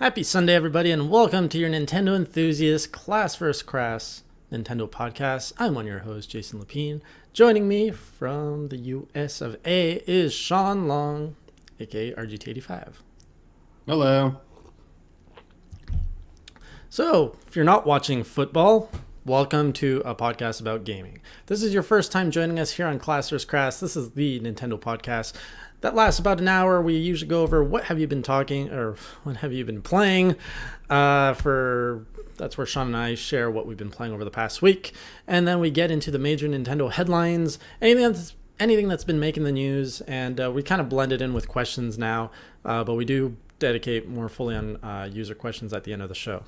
Happy Sunday, everybody, and welcome to your Nintendo Enthusiast Class vs. Crass Nintendo podcast. I'm one of your hosts, Jason Lapine. Joining me from the US of A is Shawn Long, aka RGT85. Hello. So, if you're not watching football, welcome to a podcast about gaming. If this is your first time joining us here on Class vs. Crass, this is the Nintendo podcast that lasts about an hour. We usually go over what have you been talking or what have you been playing. That's where Shawn and I share what we've been playing over the past week, and then we get into the major Nintendo headlines, anything that's been making the news, and we kind of blend it in with questions now, but we do dedicate more fully on user questions at the end of the show.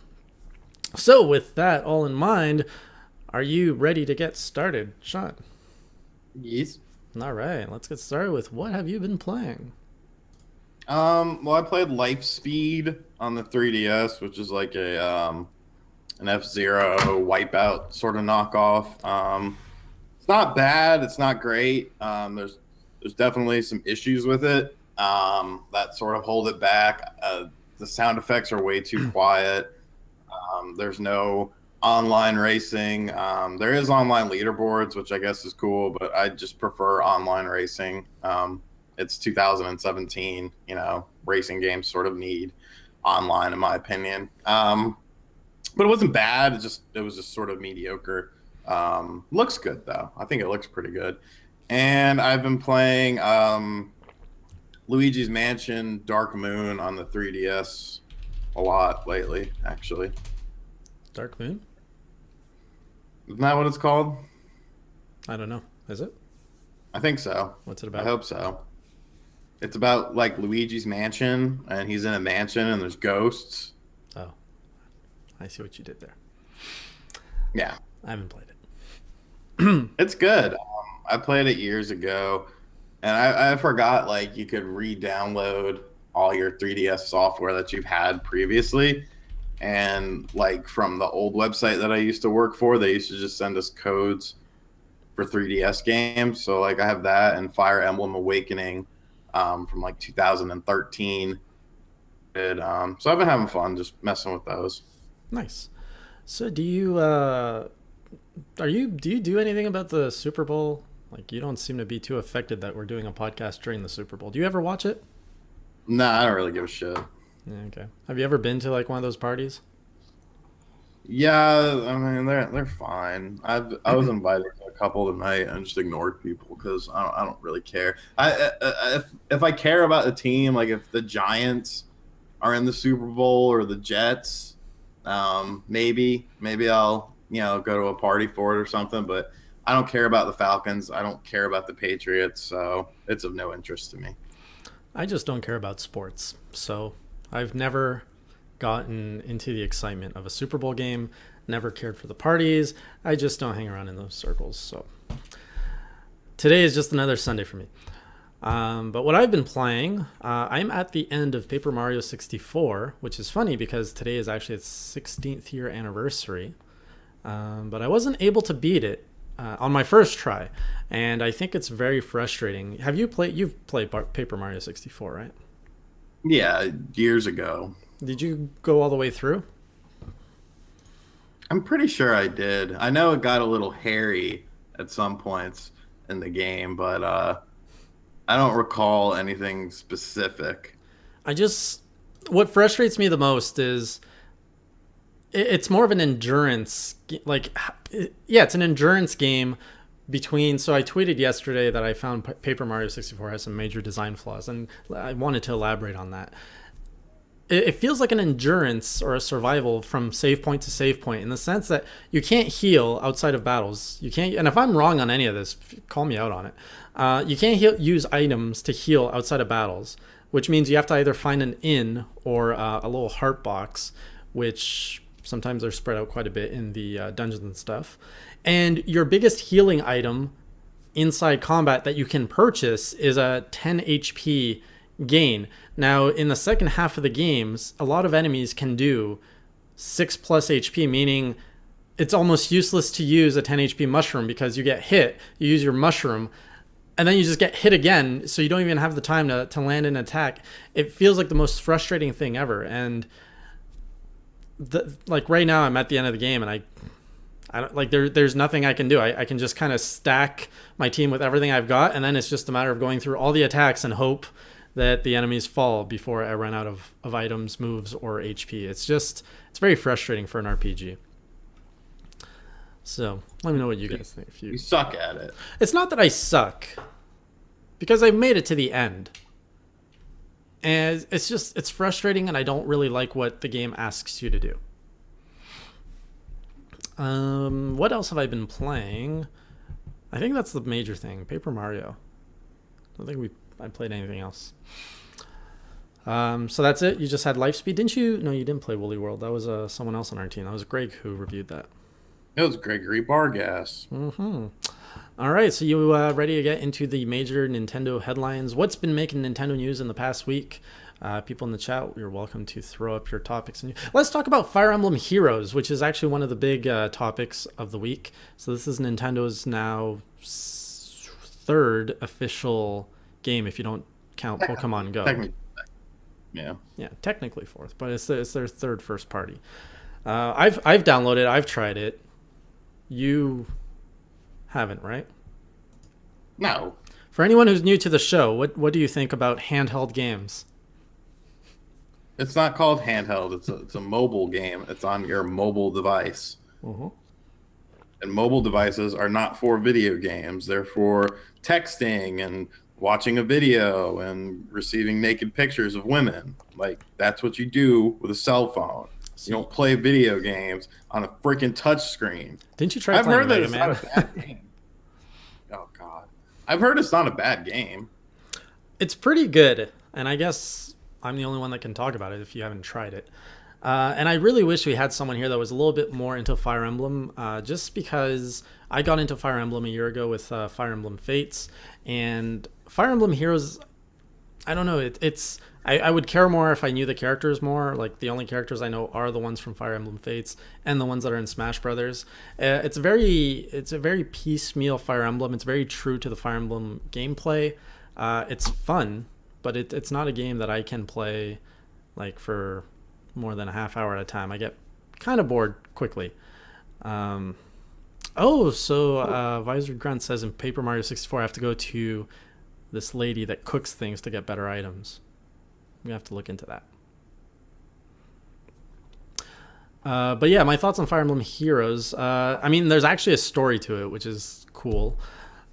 So with that all in mind, are you ready to get started, Shawn? Yes. All right, let's get started with what have you been playing? Well, I played Life Speed on the 3DS, which is like an F-Zero Wipeout sort of knockoff. It's not bad. It's not great. There's definitely some issues with it that sort of hold it back. The sound effects are way too quiet. There's no online racing. There is online leaderboards, which I guess is cool, but I just prefer online racing. It's 2017, racing games sort of need online, in my opinion. But it wasn't bad. It was just sort of mediocre. Looks good though. I think it looks pretty good. And I've been playing Luigi's Mansion Dark Moon on the 3DS a lot lately, actually. Dark Moon? Isn't that what it's called? I don't know. Is it? I think so. What's it about? I hope so. It's about like Luigi's mansion, and he's in a mansion, and there's ghosts. Oh, I see what you did there. Yeah, I haven't played it. it's good. I played it years ago, and I forgot like you could re-download all your 3DS software that you've had previously. And like from the old website that I used to work for, they used to just send us codes for 3DS games. So like I have that and Fire Emblem Awakening from like 2013. So I've been having fun just messing with those. Nice. So do you do anything about the Super Bowl? Like you don't seem to be too affected that we're doing a podcast during the Super Bowl. Do you ever watch it? Nah, I don't really give a shit. Yeah, okay. Have you ever been to like one of those parties? Yeah, I mean they're fine. I was invited to a couple tonight and just ignored people because I don't really care. If I care about a team, like if the Giants are in the Super Bowl or the Jets, maybe I'll go to a party for it or something. But I don't care about the Falcons. I don't care about the Patriots, so it's of no interest to me. I just don't care about sports, so I've never gotten into the excitement of a Super Bowl game, never cared for the parties. I just don't hang around in those circles. So today is just another Sunday for me. But what I've been playing, I'm at the end of Paper Mario 64, which is funny because today is actually its 16th year anniversary. But I wasn't able to beat it on my first try, and I think it's very frustrating. You've played Paper Mario 64, right? Yeah, years ago. Did you go all the way through? I'm pretty sure I did. I know it got a little hairy at some points in the game, but I don't recall anything specific. What frustrates me the most is it's more of an endurance, it's an endurance game so I tweeted yesterday that I found Paper Mario 64 has some major design flaws, and I wanted to elaborate on that. It feels like an endurance or a survival from save point to save point in the sense that you can't heal outside of battles. You can't, and if I'm wrong on any of this, call me out on it. You can't use items to heal outside of battles, which means you have to either find an inn or a little heart box, which sometimes they're spread out quite a bit in the dungeons and stuff. And your biggest healing item inside combat that you can purchase is a 10 HP gain. Now, in the second half of the games, a lot of enemies can do 6+ HP, meaning it's almost useless to use a 10 HP mushroom because you get hit, you use your mushroom, and then you just get hit again, so you don't even have the time to land an attack. It feels like the most frustrating thing ever. And like right now I'm at the end of the game and I don't like there's nothing I can do. I can just kind of stack my team with everything I've got, and then it's just a matter of going through all the attacks and hope that the enemies fall before I run out of items, moves, or HP. It's very frustrating for an RPG. So let me know what you guys think. If You suck at it. It's not that I suck, because I've made it to the end. And it's frustrating, and I don't really like what the game asks you to do. What else have I been playing? I think that's the major thing. Paper Mario. I don't think I played anything else. So that's it. You just had Life Speed, didn't you? No, you didn't play Woolly World. That was someone else on our team. That was Greg who reviewed that. It was Gregory Bargas. Mm-hmm. All right, so you ready to get into the major Nintendo headlines? What's been making Nintendo news in the past week? People in the chat, you're welcome to throw up your topics. Let's talk about Fire Emblem Heroes, which is actually one of the big topics of the week. So this is Nintendo's now third official game, if you don't count Pokemon Go. Yeah, technically fourth, but it's their third first party. I've downloaded it. I've tried it. You haven't, right? No. For anyone who's new to the show, what do you think about handheld games? It's not called handheld. It's a mobile game. It's on your mobile device. Uh-huh. And mobile devices are not for video games. They're for texting and watching a video and receiving naked pictures of women. Like, that's what you do with a cell phone. You don't play video games on a freaking touchscreen. Didn't you try playing Mega Man? I've heard that it's not a bad game. Oh, God. I've heard it's not a bad game. It's pretty good, and I guess I'm the only one that can talk about it if you haven't tried it. And I really wish we had someone here that was a little bit more into Fire Emblem, just because I got into Fire Emblem a year ago with Fire Emblem Fates, and Fire Emblem Heroes, I don't know, I would care more if I knew the characters more. Like, the only characters I know are the ones from Fire Emblem Fates and the ones that are in Smash Brothers. It's a very piecemeal Fire Emblem. It's very true to the Fire Emblem gameplay. It's fun, but it's not a game that I can play like for more than a half hour at a time. I get kind of bored quickly. Visor Grunt says in Paper Mario 64 I have to go to this lady that cooks things to get better items. We have to look into that. But yeah, my thoughts on Fire Emblem Heroes. I mean, there's actually a story to it, which is cool.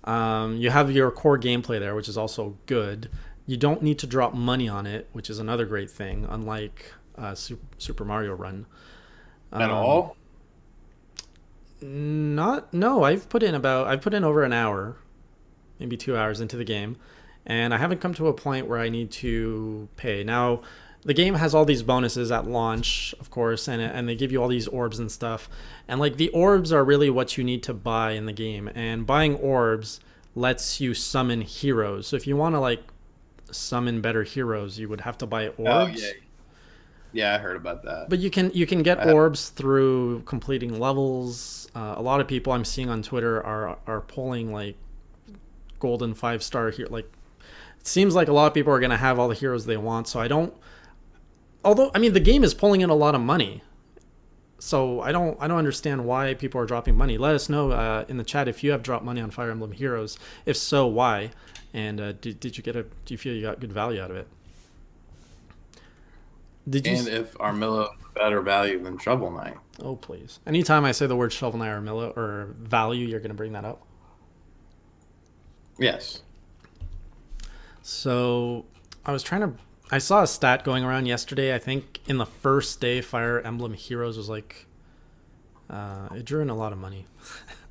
You have your core gameplay there, which is also good. You don't need to drop money on it, which is another great thing, unlike Super Mario Run. At all? No. I've put in over an hour, maybe 2 hours into the game, and I haven't come to a point where I need to pay. Now, the game has all these bonuses at launch, of course, and they give you all these orbs and stuff. And like, the orbs are really what you need to buy in the game, and buying orbs lets you summon heroes. So if you want to like summon better heroes, you would have to buy orbs. Oh, yeah. Yeah, I heard about that. But you can get orbs through completing levels. A lot of people I'm seeing on Twitter are pulling like golden 5-star here. Like, it seems like a lot of people are going to have all the heroes they want. So although I mean, the game is pulling in a lot of money, so I don't understand why people are dropping money. Let us know in the chat if you have dropped money on Fire Emblem Heroes. If so, why? And do you feel you got good value out of it? If Armilla is better value than Shovel Knight. Oh, please. Anytime I say the word Shovel Knight or Armilla or value, you're going to bring that up? Yes. So I saw a stat going around yesterday. I think in the first day, Fire Emblem Heroes was like, it drew in a lot of money.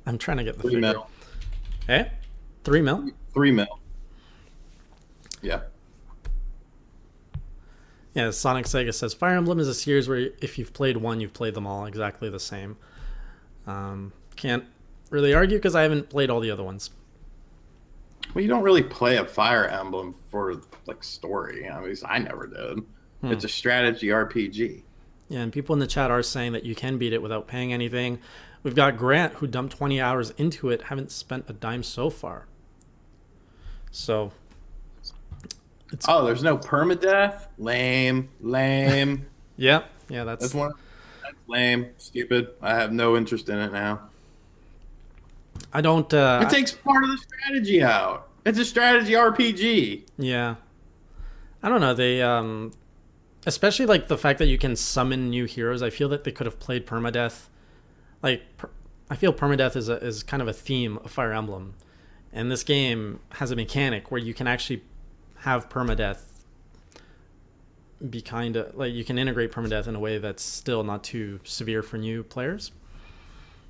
I'm trying to get the 3 figure. mil. Eh? 3 mil? 3 mil. Yeah. Yeah, Sonic Sega says Fire Emblem is a series where if you've played one, you've played them all exactly the same. Can't really argue because I haven't played all the other ones. Well, you don't really play a Fire Emblem for like story. At least I never did. It's a strategy RPG. Yeah, and people in the chat are saying that you can beat it without paying anything. We've got Grant, who dumped 20 hours into it, haven't spent a dime so far. So... there's no permadeath? Lame. Yeah, that's one It's lame, stupid. I have no interest in it now. I don't. It takes part of the strategy out. It's a strategy RPG. Yeah, I don't know. They especially like the fact that you can summon new heroes. I feel that they could have played permadeath. Like, I feel permadeath is kind of a theme of Fire Emblem, and this game has a mechanic where you can actually have permadeath be kind of like you can integrate permadeath in a way that's still not too severe for new players.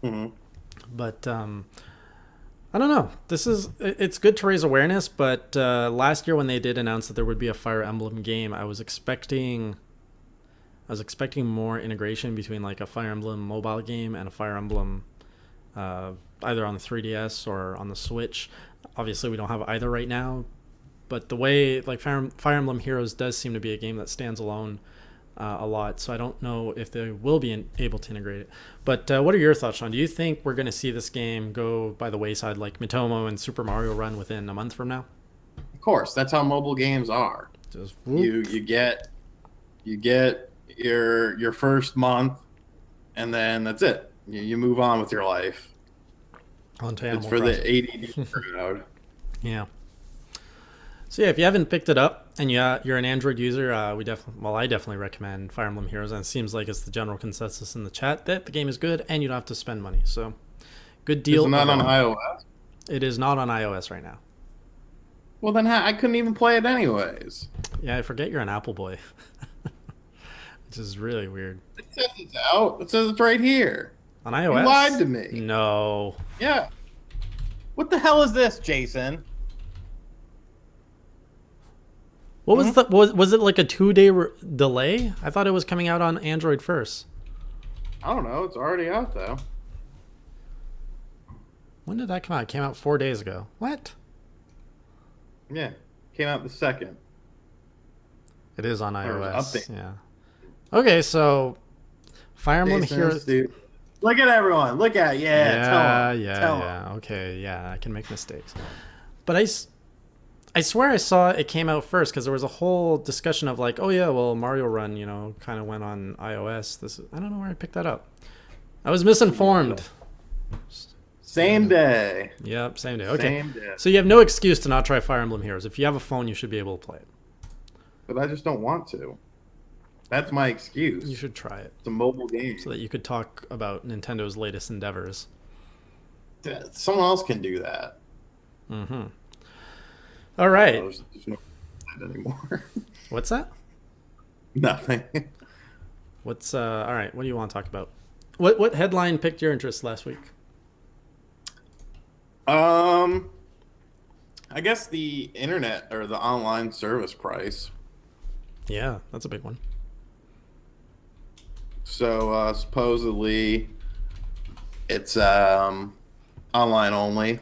Mm-hmm. But I don't know. It's good to raise awareness, but last year when they did announce that there would be a Fire Emblem game, I was expecting more integration between like a Fire Emblem mobile game and a Fire Emblem either on the 3DS or on the Switch. Obviously, we don't have either right now, but the way like Fire Emblem Heroes does seem to be a game that stands alone a lot, so I don't know if they will be able to integrate it. But what are your thoughts, Shawn? Do you think we're going to see this game go by the wayside like Mitomo and Super Mario Run within a month from now? Of course, that's how mobile games are. Just you get your first month, and then that's it. You move on with your life. It's for the ADD crowd. Yeah. So yeah, if you haven't picked it up and you're an Android user, I definitely recommend Fire Emblem Heroes, and it seems like it's the general consensus in the chat that the game is good and you don't have to spend money. So, good deal. It's not on iOS. It is not on iOS right now. Well, then I couldn't even play it anyways. Yeah, I forget you're an Apple boy, which is really weird. It says it's out. It says it's right here. On iOS? You lied to me. No. Yeah. What the hell is this, Jason? What was the was it like a 2-day delay? I thought it was coming out on Android first. I don't know. It's already out though. When did that come out? It came out 4 days ago. What? Yeah, came out the 2nd. It is on iOS. Yeah. Okay, so Fire Emblem Heroes. Dude. Look at everyone. Look at tell them. Okay, yeah, I can make mistakes, but I swear I saw it came out first because there was a whole discussion of like, oh yeah, well Mario Run, kind of went on iOS. I don't know where I picked that up. I was misinformed. Same day. Yep, same day. Okay. Same day. So you have no excuse to not try Fire Emblem Heroes. If you have a phone, you should be able to play it. But I just don't want to. That's my excuse. You should try it. It's a mobile game. So that you could talk about Nintendo's latest endeavors. Someone else can do that. Mm-hmm. All right. There's no anymore. What's that? Nothing. What's all right, what do you want to talk about? What headline piqued your interest last week? I guess the internet or the online service price. Yeah, that's a big one. So supposedly it's online only.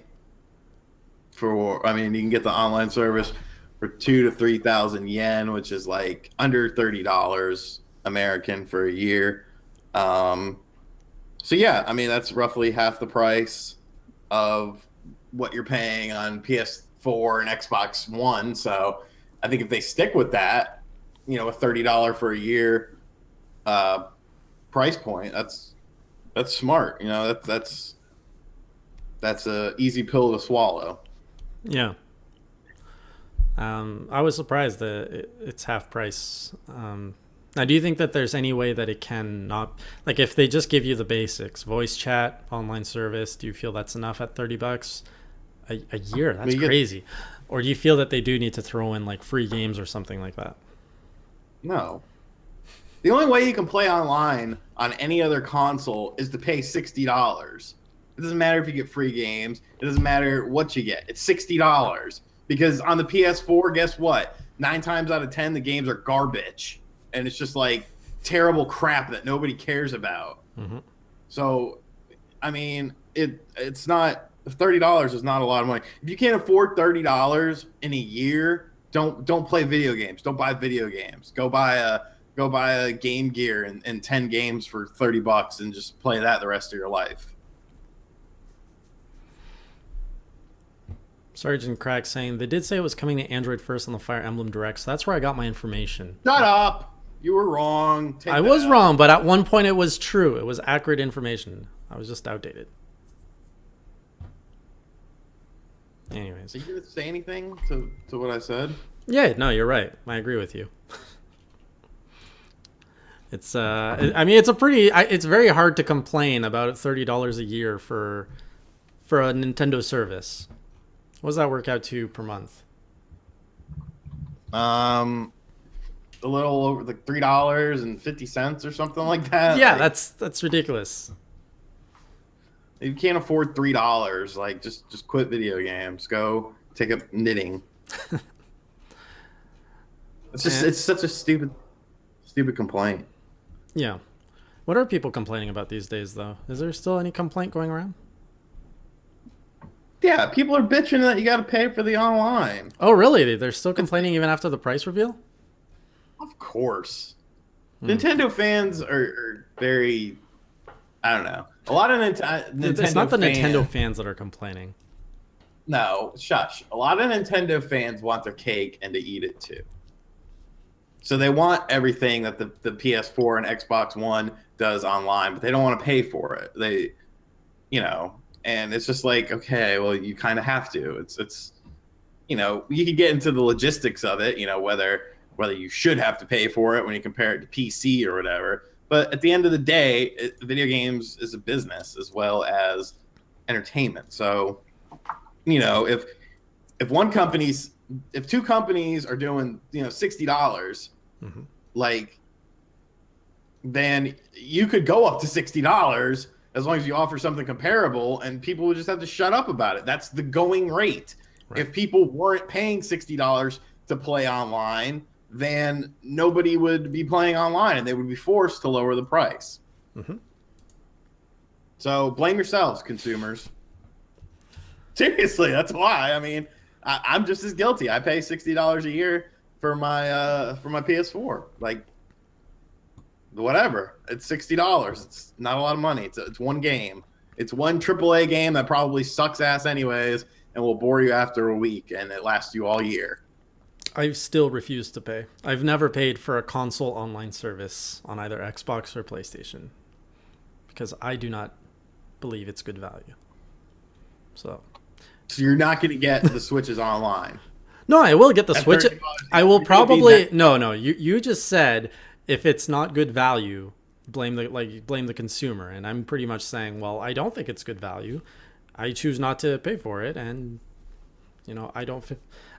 You can get the online service for 2,000 to 3,000 yen, which is like under $30 American for a year. So yeah, that's roughly half the price of what you're paying on PS4 and Xbox One. So I think if they stick with that, a $30 for a year price point, that's smart. That's a easy pill to swallow. Yeah. I was surprised that it's half price. Now, do you think that there's any way that it can not, like if they just give you the basics, voice chat, online service, do you feel that's enough at $30 a year? That's crazy. Or do you feel that they do need to throw in like free games or something like that? No. The only way you can play online on any other console is to pay $60. It doesn't matter if you get free games. It doesn't matter what you get. It's $60. Because on the PS4, guess what? 9 times out of 10, the games are garbage. And it's just like terrible crap that nobody cares about. Mm-hmm. So, it's not, $30 is not a lot of money. If you can't afford $30 in a year, don't play video games. Don't buy video games. Go buy a Game Gear and 10 games for $30 and just play that the rest of your life. Sergeant Crack saying they did say it was coming to Android first on the Fire Emblem Direct, so that's where I got my information. Shut up! You were wrong. Take I that was out. wrong, but at one point it was true. It was accurate information. I was just outdated. Anyways. Are you gonna say anything to what I said? Yeah, no, you're right. I agree with you. It's I mean, it's very hard to complain about $30 a year for a Nintendo service. What does that work out to per month? A little over like $3.50 or something like that. Yeah, Like, that's ridiculous. if you can't afford $3, like just quit video games. Go take up knitting. It's such a stupid complaint. Yeah. What are people complaining about these days, though? Is there still any complaint going around? Yeah, people are bitching that you got to pay for the online. Oh, really? They're still complaining even after the price reveal? Of course. Nintendo fans are very, I don't know. A lot of Nintendo It's not the fans, Nintendo fans that are complaining. No, shush. A lot of Nintendo fans want their cake and to eat it too. So they want everything that the PS4 and Xbox One does online, but they don't want to pay for it. They, and it's just like, okay, well, you kind of have to. It's, you could get into the logistics of it, whether you should have to pay for it when you compare it to PC or whatever. But at the end of the day, video games is a business as well as entertainment. So, if two companies are doing, $60, like, then you could go up to $60 as long as you offer something comparable, and people would just have to shut up about it. That's the going rate. Right. If people weren't paying $60 to play online, then nobody would be playing online, and they would be forced to lower the price. So blame yourselves, consumers. Seriously, that's why. I mean, I'm just as guilty. I pay $60 a year for my PS4. Like, whatever. It's $60. It's not a lot of money. It's one game. It's one AAA game that probably sucks ass anyways and will bore you after a week, and it lasts you all year. I still refuse to pay. I've never paid for a console online service on either Xbox or PlayStation because I do not believe it's good value. So you're not going to get the Switches online. No, I will get the Switch. I will probably no. You just said if it's not good value, blame the consumer, and I'm pretty much saying, well, I don't think it's good value. I choose not to pay for it, and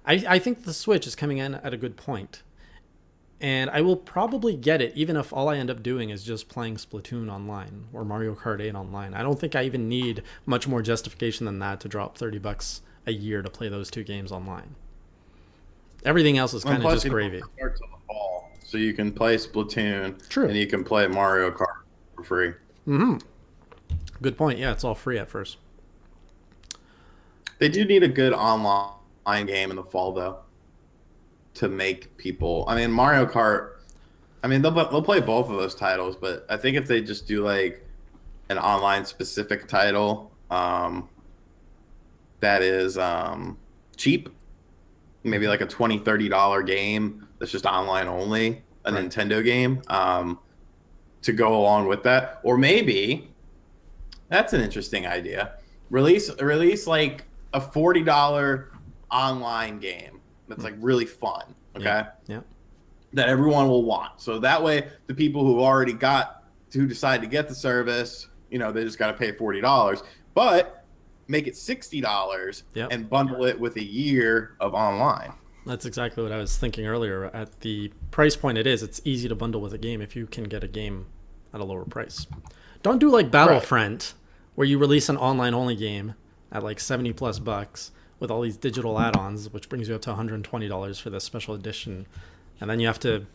I think the Switch is coming in at a good point, and I will probably get it even if all I end up doing is just playing Splatoon online or Mario Kart 8 online. I don't think I even need much more justification than that to drop $30 a year to play those two games online. Everything else is kind of just gravy. Start till the fall, so you can play Splatoon. True. And you can play Mario Kart for free. Good point. Yeah, it's all free at first. They do need a good online game in the fall, though, to make people. I mean, Mario Kart. I mean, they'll play both of those titles, but I think if they just do like an online specific title, that is cheap. Maybe like a $20-$30 game that's just online only, a right. Nintendo game, to go along with that. Or maybe that's an interesting idea. Release like a $40 online game that's like really fun. Okay. Yeah. That everyone will want. So that way, the people who decide to get the service, they just got to pay $40. But make it $60 and bundle it with a year of online. That's exactly what I was thinking earlier. At the price point it's easy to bundle with a game if you can get a game at a lower price. Don't do like Battlefront, where you release an online only game at like $70+ with all these digital add-ons, which brings you up to $120 for the special edition, and then you have to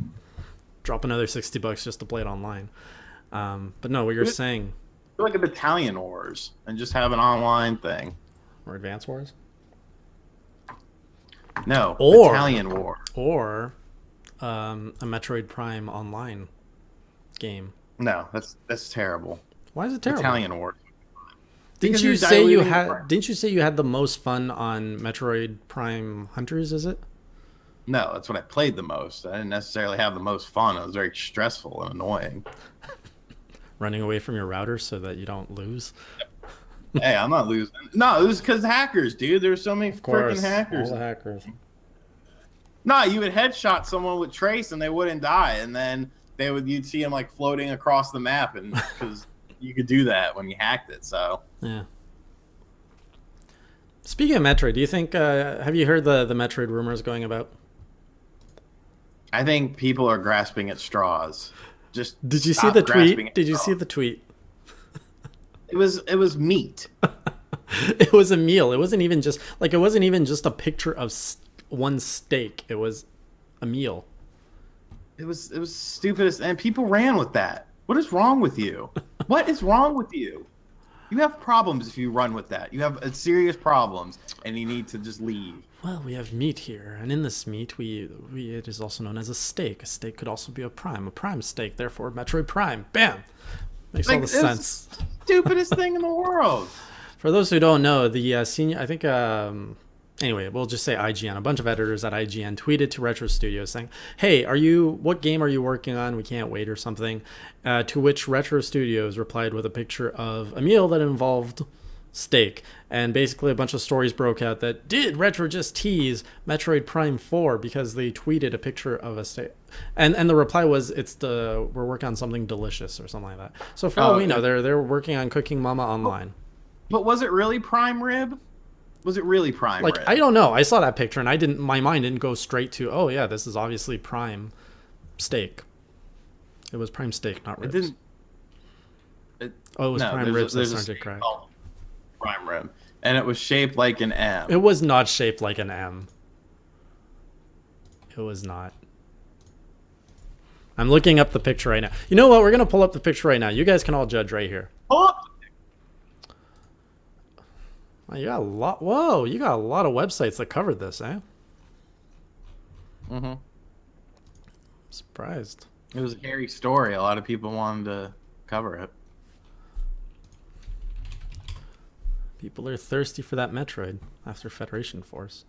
drop another $60 just to play it online. But no, what you're saying. Like a Battalion Wars and just have an online thing. Or Advance Wars? No, Battalion War. Or a Metroid Prime online game. No, that's terrible. Why is it terrible? Battalion War. Didn't you say you had the most fun on Metroid Prime Hunters, is it? No, that's what I played the most. I didn't necessarily have the most fun. It was very stressful and annoying. Running away from your router so that you don't lose. Hey, I'm not losing. No, it was because hackers, dude. There's so many Of freaking course, hackers. all the hackers. No, you would headshot someone with trace and they wouldn't die, and then you'd see them like floating across the map, and because you could do that when you hacked it. So Yeah. Speaking of Metroid, do you think have you heard the Metroid rumors going about? I think people are grasping at straws. Just Did you see stop the grasping tweet? at Did you straws. see the tweet? It was meat. It was a meal. It wasn't even just a picture of one steak. It was a meal. It was stupidest, and people ran with that. What is wrong with you? What is wrong with you? You have problems if you run with that. You have serious problems, and you need to just leave. Well, we have meat here, and in this meat, it is also known as a steak. A steak could also be a prime steak. Therefore, Metroid Prime. Bam, makes all the sense. Stupidest thing in the world. For those who don't know, the senior, I think, anyway, we'll just say IGN. A bunch of editors at IGN tweeted to Retro Studios saying, "Hey, what game are you working on? We can't wait," or something. To which Retro Studios replied with a picture of a meal that involved steak, and basically a bunch of stories broke out that did Retro just tease Metroid Prime 4 because they tweeted a picture of a steak, and the reply was we're working on something delicious or something like that. So for all we know, they're working on Cooking Mama Online. But was it really prime rib? Was it really prime rib? I don't know. I saw that picture and my mind didn't go straight to, oh yeah, this is obviously prime steak. It was prime steak, not ribs. It was prime ribs. That's not correct. Prime rib, and it was shaped like an M. It was not shaped like an M. It was not. I'm looking up the picture right now. You know what? We're gonna pull up the picture right now. You guys can all judge right here. Pull up. You got a lot. Whoa, you got a lot of websites that covered this, eh? Mm-hmm. Surprised. It was a hairy story. A lot of people wanted to cover it. People are thirsty for that Metroid after Federation Force.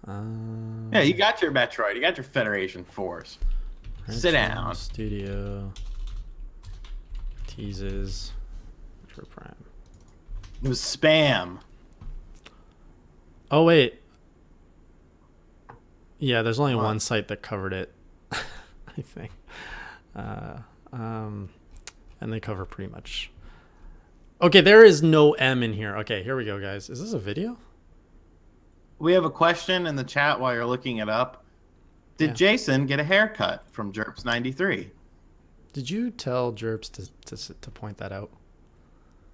Yeah, you got your Metroid. You got your Federation Force. Sit down. Studio teases Metroid Prime. It was spam. Oh wait. Yeah, there's only one site that covered it, I think. And they cover pretty much. Okay, there is no M in here. Okay, here we go, guys. Is this a video? We have a question in the chat while you're looking it up. Did Jason get a haircut from Jerps93? Did you tell Jerps to point that out?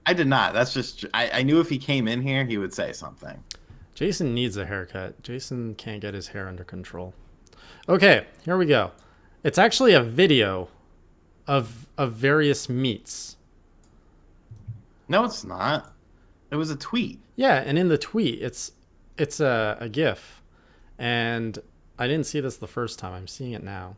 I did not. That's just... I knew if he came in here, he would say something. Jason needs a haircut. Jason can't get his hair under control. Okay, here we go. It's actually a video of various meats. No, it's not. It was a tweet. Yeah, and in the tweet, it's a GIF, and I didn't see this the first time. I'm seeing it now.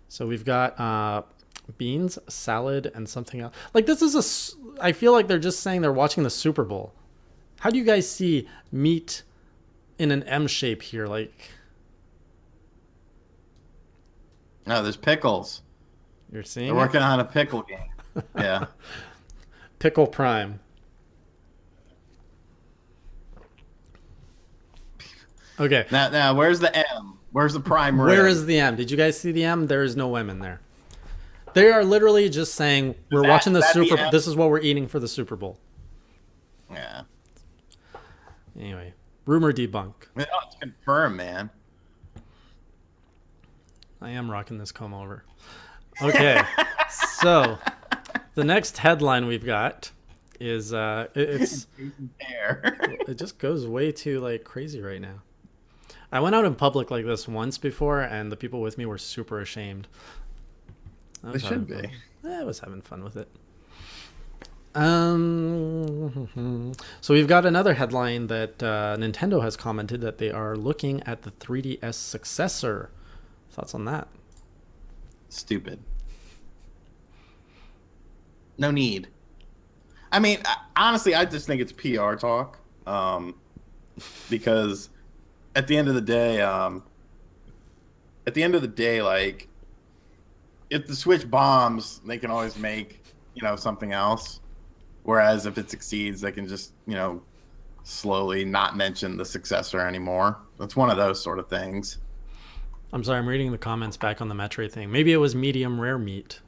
So we've got beans, salad, and something else. Like this is I feel like they're just saying they're watching the Super Bowl. How do you guys see meat in an M shape here? Like, no, there's pickles. You're seeing? They're working on a pickle game. Yeah. Pickle Prime. Okay. Now, where's the M? Where's the prime rib? Where is the M? Did you guys see the M? There is no M in there. They are literally just saying we're watching the Super Bowl. This is what we're eating for the Super Bowl. Yeah. Anyway, rumor debunk. Oh, it's confirmed, man. I am rocking this comb over. Okay. So the next headline we've got is it just goes way too like crazy right now. I went out in public like this once before, and the people with me were super ashamed. They should be. I was having fun with it. So we've got another headline that Nintendo has commented that they are looking at the 3DS successor. Thoughts on that? Stupid. No need. I mean, honestly, I just think it's PR talk. Because at the end of the day, like if the Switch bombs, they can always make something else. Whereas if it succeeds, they can just slowly not mention the successor anymore. It's one of those sort of things. I'm sorry, I'm reading the comments back on the Metroid thing. Maybe it was medium rare meat.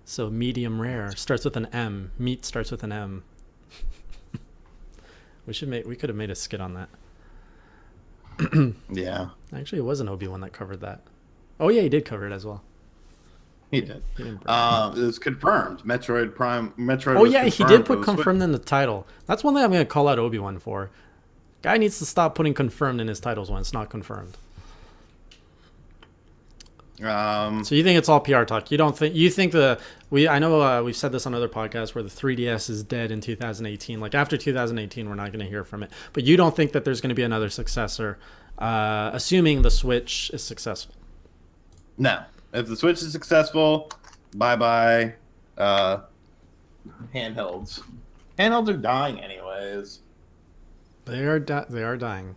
So medium rare starts with an M. Meat starts with an M. We could have made a skit on that. Yeah. Actually, it was an Obi-Wan that covered that. Oh yeah, he did cover it as well. He did. It was confirmed. Metroid Prime. Metroid. Oh yeah, he did put confirmed in the title. That's one thing I'm going to call out Obi-Wan for. Guy needs to stop putting confirmed in his titles when it's not confirmed. So you think it's all PR talk? You don't think? You think I know we've said this on other podcasts where the 3DS is dead in 2018. Like after 2018, we're not going to hear from it. But you don't think that there's going to be another successor, assuming the Switch is successful? No. If the Switch is successful, bye-bye handhelds. Handhelds are dying anyways. They are dying.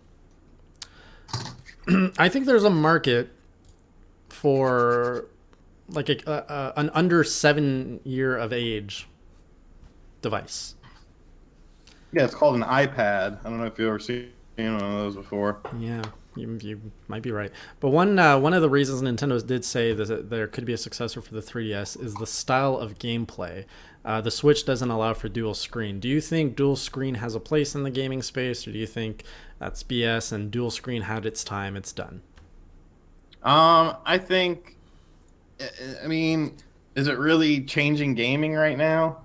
I think there's a market for like an under 7 year of age device. Yeah, it's called an iPad. I don't know if you've ever seen one of those before. Yeah. You might be right, but one of the reasons Nintendo did say that there could be a successor for the 3DS is the style of gameplay. The Switch doesn't allow for dual screen. Do you think dual screen has a place in the gaming space, or do you think that's BS and dual screen had its time, it's done? I think. I mean, is it really changing gaming right now?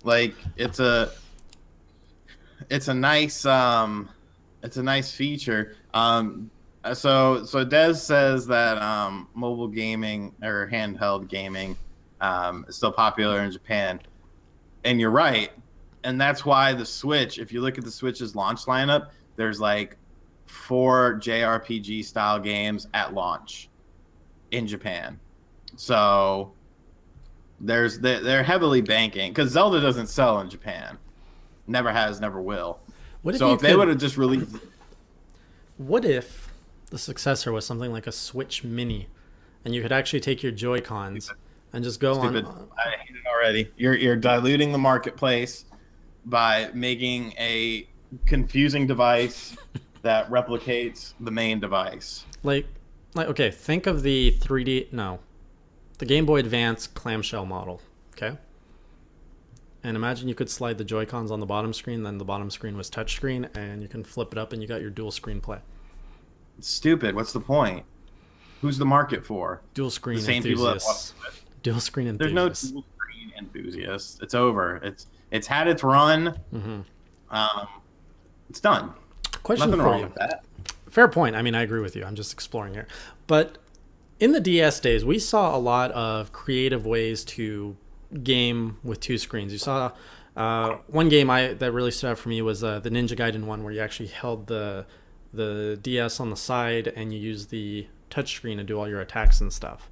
Like, it's a nice feature. So Des says that mobile gaming or handheld gaming is still popular in Japan, and you're right. And that's why the Switch, if you look at the Switch's launch lineup, there's like 4 JRPG style games at launch in Japan. So they're heavily banking because Zelda doesn't sell in Japan, never has, never will. So if they would have just released. What if the successor was something like a Switch Mini, and you could actually take your Joy-Cons and just go on? I hate it already. You're diluting the marketplace by making a confusing device that replicates the main device. Like okay, think of the the Game Boy Advance clamshell model. Okay. And imagine you could slide the Joy-Cons on the bottom screen, then the bottom screen was touchscreen, and you can flip it up and you got your dual screen play. It's stupid. What's the point? Who's the market for? Dual screen enthusiasts. People that want dual screen enthusiasts. There's no dual screen enthusiasts. It's over. It's had its run. Mm-hmm. It's done. Question Nothing for wrong you. with that. Fair point. I mean, I agree with you. I'm just exploring here. But in the DS days, we saw a lot of creative ways to game with 2 screens. You saw one game that really stood out for me was the Ninja Gaiden one, where you actually held the DS on the side and you use the touchscreen to do all your attacks and stuff.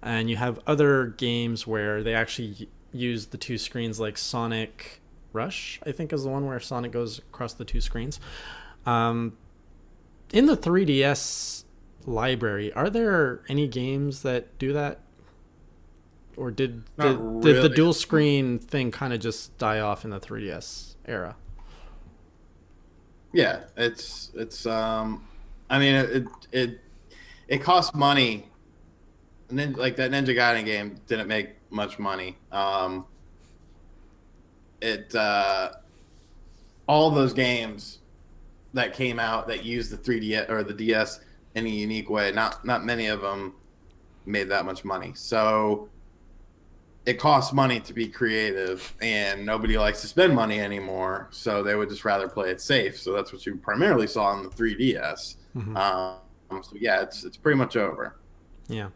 And you have other games where they actually use the 2 screens, like Sonic Rush, I think is the one where Sonic goes across the 2 screens. In the 3DS library, are there any games that do that? Or did the dual screen thing kind of just die off in the 3DS era? Yeah, it's I mean it costs money. And then like that Ninja Gaiden game didn't make much money. All those games that came out that used the 3DS or the DS in a unique way, not many of them made that much money. So it costs money to be creative, and nobody likes to spend money anymore. So they would just rather play it safe. So that's what you primarily saw on the 3DS. Mm-hmm. So yeah, it's pretty much over. Yeah.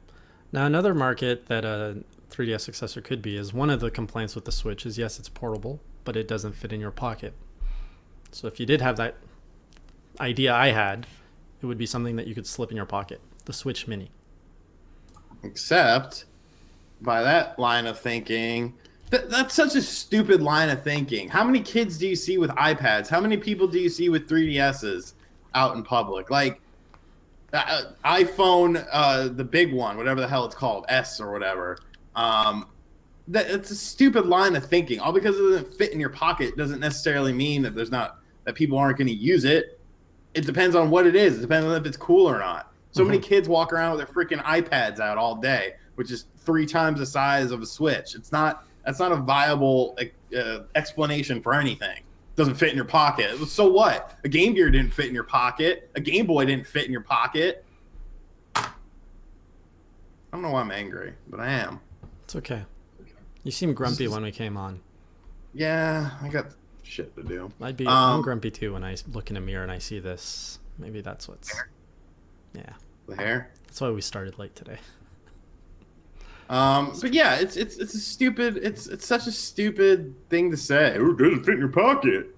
Now another market that a 3DS successor could be is one of the complaints with the Switch is yes, it's portable, but it doesn't fit in your pocket. So if you did have that idea I had, it would be something that you could slip in your pocket. The Switch Mini. Except by that line of thinking, that's such a stupid line of thinking. How many kids do you see with iPads? How many people do you see with 3DSs out in public? Like, iPhone, the big one, whatever the hell it's called, S or whatever. That it's a stupid line of thinking. All because it doesn't fit in your pocket doesn't necessarily mean that that people aren't going to use it. It depends on what it is. It depends on if it's cool or not. So many kids walk around with their freaking iPads out all day, which is 3 times the size of a Switch. That's not a viable explanation for anything. It doesn't fit in your pocket. So what? A Game Gear didn't fit in your pocket. A Game Boy didn't fit in your pocket. I don't know why I'm angry, but I am. It's okay. You seemed grumpy when we came on. Yeah, I got shit to do. I'm grumpy too when I look in a mirror and I see this. Maybe that's what's... Yeah. The hair? That's why we started late today. But yeah, it's a stupid... It's such a stupid thing to say. Oh, it doesn't fit in your pocket.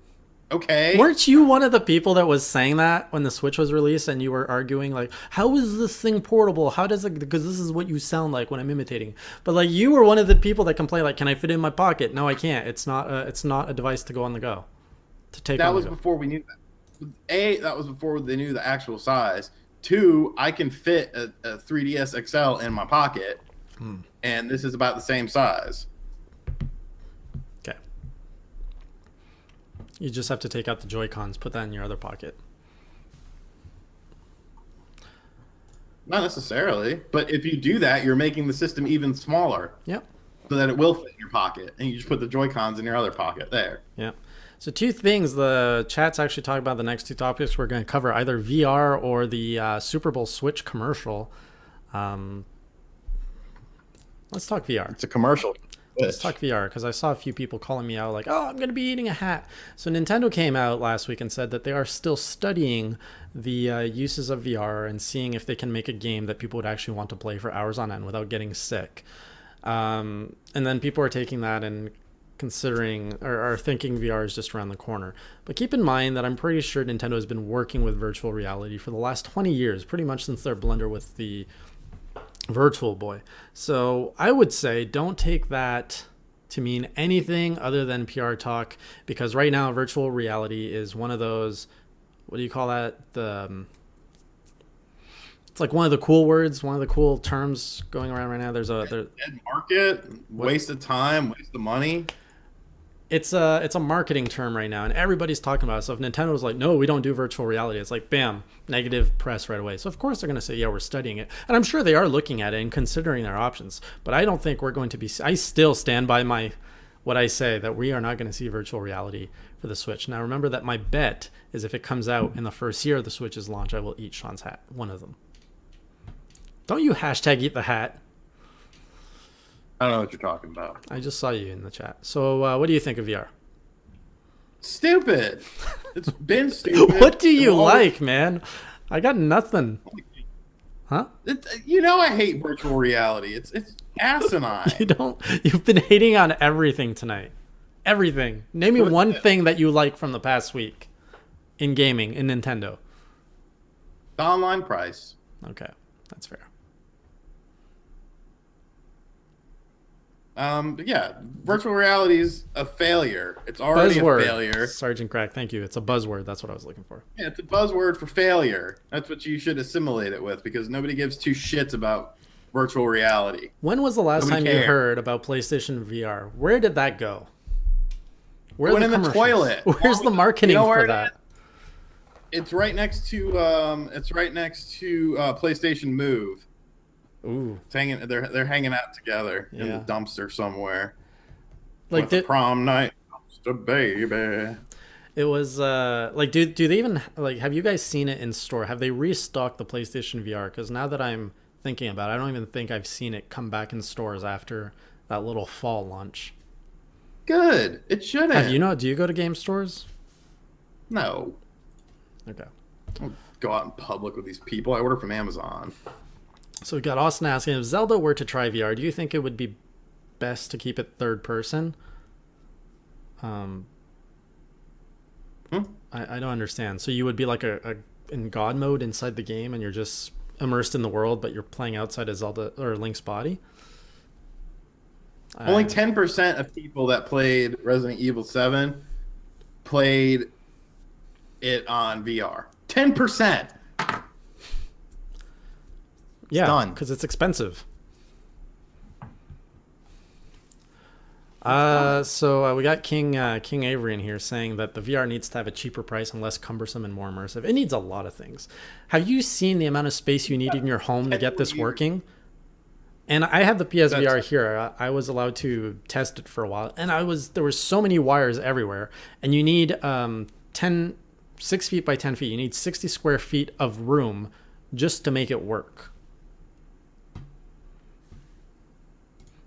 Okay. Weren't you one of the people that was saying that when the Switch was released and you were arguing like, how is this thing portable? How does it, because this is what you sound like when I'm imitating. But like you were one of the people that complained like, can I fit it in my pocket? No, I can't. It's not a device to go on the go. To take that on was the go. Before we knew that. That was before they knew the actual size. 2, I can fit a 3DS XL in my pocket. And this is about the same size. Okay. You just have to take out the Joy-Cons, put that in your other pocket. Not necessarily, but if you do that, you're making the system even smaller. Yep. So that it will fit in your pocket, and you just put the Joy-Cons in your other pocket there. Yep. So 2 things the chat's actually talking about. The next 2 topics we're going to cover, either VR or the Super Bowl Switch commercial. Let's talk VR. It's a commercial. Let's talk VR, because I saw a few people calling me out like, oh, I'm going to be eating a hat. So Nintendo came out last week and said that they are still studying the uses of VR and seeing if they can make a game that people would actually want to play for hours on end without getting sick. And then people are taking that and considering or are thinking VR is just around the corner. But keep in mind that I'm pretty sure Nintendo has been working with virtual reality for the last 20 years, pretty much since their blender with the Virtual Boy. So I would say don't take that to mean anything other than PR talk, because right now virtual reality is one of those, what do you call that? It's like one of the cool words, one of the cool terms going around right now. There's a dead market, waste of time, waste of money. It's a marketing term right now, and everybody's talking about it. So if Nintendo's like, no, we don't do virtual reality, it's like, bam, negative press right away. So of course they're going to say, yeah, we're studying it. And I'm sure they are looking at it and considering their options. But I don't think we're going to be... I still stand by what I say, that we are not going to see virtual reality for the Switch. Now remember that my bet is if it comes out in the first year of the Switch's launch, I will eat Shawn's hat. One of them. Don't you hashtag eat the hat? I don't know what you're talking about. I just saw you in the chat. So what do you think of VR? Stupid. It's been stupid. What do you like, man? I got nothing. Huh? I hate virtual reality. It's asinine. You've been hating on everything tonight. Everything. Name me one thing that you like from the past week in gaming, in Nintendo. The online price. Okay, that's fair. But yeah, virtual reality is a failure. It's already Buzzword. A failure. Sergeant Crack, thank you. It's a buzzword. That's what I was looking for. Yeah, it's a buzzword for failure. That's what you should assimilate it with, because nobody gives 2 shits about virtual reality. When was the last time you heard about PlayStation VR? Where did that go? Where went in the toilet. Where's the marketing for that? It's right next to PlayStation Move. Ooh, they're hanging out together in the dumpster somewhere. Like the prom night dumpster, baby. It was like, do they even like? Have you guys seen it in store? Have they restocked the PlayStation VR? Because now that I'm thinking about it, I don't even think I've seen it come back in stores after that little fall launch. Good. It shouldn't. Do you go to game stores? No. Okay. I don't go out in public with these people. I order from Amazon. So we got Austin asking, if Zelda were to try VR, do you think it would be best to keep it third person? I don't understand. So you would be like in God mode inside the game, and you're just immersed in the world, but you're playing outside of Zelda or Link's body? Only 10% of people that played Resident Evil 7 played it on VR. 10%. Yeah, done. because it's expensive. So we got King Avery in here saying that the VR needs to have a cheaper price and less cumbersome and more immersive. It needs a lot of things. Have you seen the amount of space you need in your home to get this working? And I have the PSVR here. I was allowed to test it for a while, and there were so many wires everywhere, and you need 6 feet by 10 feet. You need 60 square feet of room just to make it work.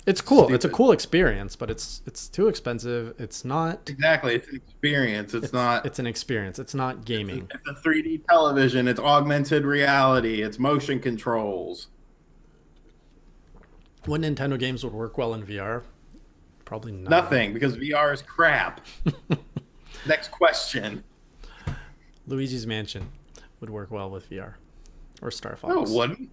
It's cool. Stupid. It's a cool experience, but it's too expensive. It's not Exactly. It's an experience. It's not. It's an experience. It's not gaming. It's a 3D television. It's augmented reality. It's motion controls. What Nintendo games would work well in VR? Probably none. Nothing, because VR is crap. Next question. Luigi's Mansion would work well with VR, or Star Fox. No, it wouldn't.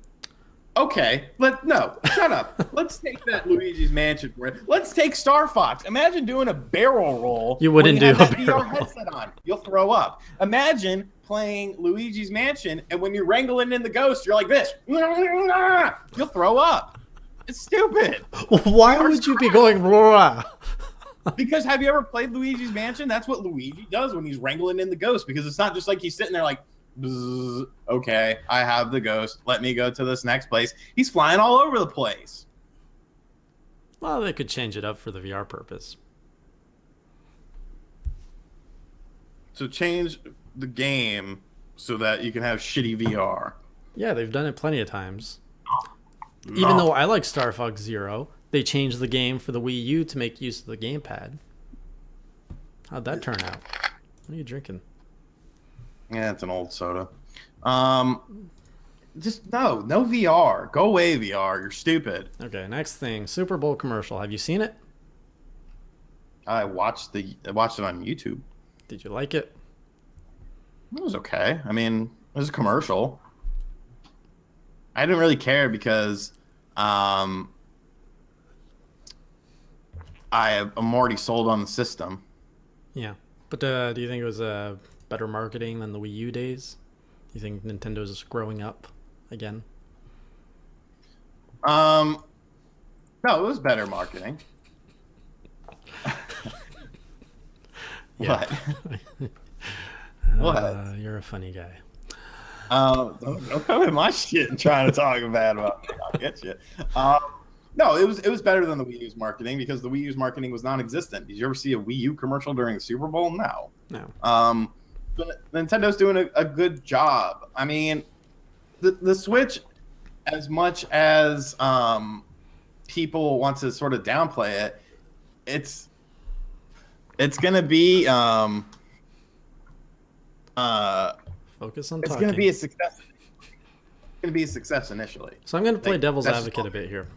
Okay, shut up. Let's take that Luigi's Mansion for it. Let's take Star Fox. Imagine doing a barrel roll. You wouldn't do a that barrel VR headset on. You'll throw up. Imagine playing Luigi's Mansion, and when you're wrangling in the ghost, you're like this. You'll throw up. It's stupid. Why would you be going raw? Because have you ever played Luigi's Mansion? That's what Luigi does when he's wrangling in the ghost, because it's not just like he's sitting there like, bzz, okay, I have the ghost. Let me go to this next place. He's flying all over the place. Well, they could change it up for the VR purpose. So change the game so that you can have shitty VR. Yeah, they've done it plenty of times. No. Even though I like Star Fox Zero, they changed the game for the Wii U to make use of the gamepad. How'd that turn out? What are you drinking? Yeah, it's an old soda. Just no VR. Go away, VR. You're stupid. Okay, next thing, Super Bowl commercial. Have you seen it? I watched it on YouTube. Did you like it? It was okay. I mean, it was a commercial. I didn't really care because I'm already sold on the system. Yeah, but do you think it was better marketing than the Wii U days? Do you think Nintendo's growing up again? No, it was better marketing. Yeah. What? You're a funny guy. Don't come in my shit and trying to talk bad about me. I'll get you. No, it was better than the Wii U's marketing, because the Wii U's marketing was non-existent. Did you ever see a Wii U commercial during the Super Bowl? No. But Nintendo's doing a good job. I mean, the Switch, as much as people want to sort of downplay it, it's gonna be Focus on it's talking. gonna be a success. It's gonna be a success initially. So I'm going to play devil's that's advocate a bit here.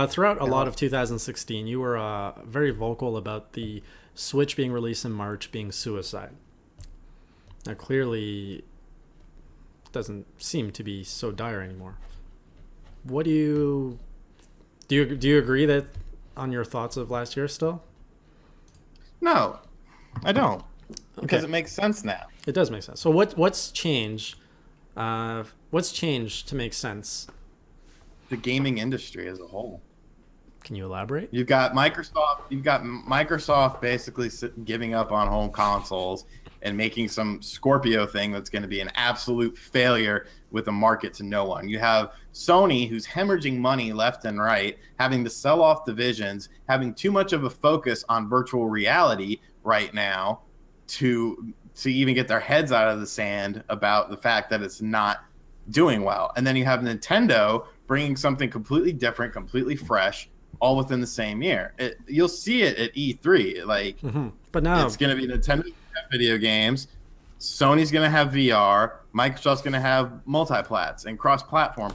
Throughout a lot of 2016, you were very vocal about the Switch being released in March being suicide. Now, clearly, it doesn't seem to be so dire anymore. What do you agree that on your thoughts of last year still? No, I don't. Because Okay. it makes sense now. It does make sense. So what's changed? What's changed to make sense? The gaming industry as a whole. Can you elaborate? You've got Microsoft basically giving up on home consoles and making some Scorpio thing that's going to be an absolute failure with a market to no one. You have Sony, who's hemorrhaging money left and right, having to sell off divisions, having too much of a focus on virtual reality right now to even get their heads out of the sand about the fact that it's not doing well. And then you have Nintendo bringing something completely different, completely fresh, all within the same year. You'll see it at E3. Like, But now it's going to be Nintendo video games. Sony's going to have VR. Microsoft's going to have multi-plats and cross-platform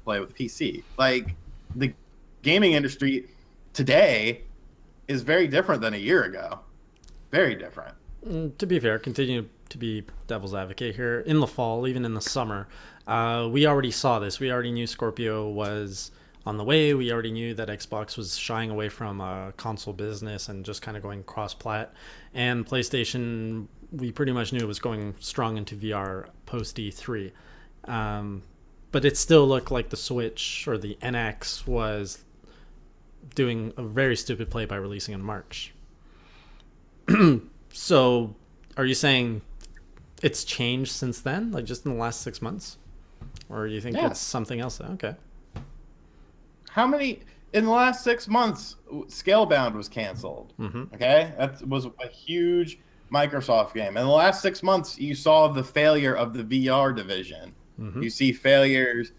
play with PC. Like, the gaming industry today is very different than a year ago. Very different. To be fair, continue to be devil's advocate here. In the fall, even in the summer, we already saw this. We already knew Scorpio was on the way. We already knew that Xbox was shying away from console business and just kind of going cross-plat. And PlayStation, we pretty much knew it was going strong into VR post E3. but it still looked like the Switch or the NX was doing a very stupid play by releasing in March. So, are you saying it's changed since then, like just in the last 6 months, or do you think it's something else? Okay. How many in the last 6 months? Scalebound was canceled. Mm-hmm. Okay, that was a huge Microsoft game. In the last 6 months, you saw the failure of the VR division. Mm-hmm. You see failures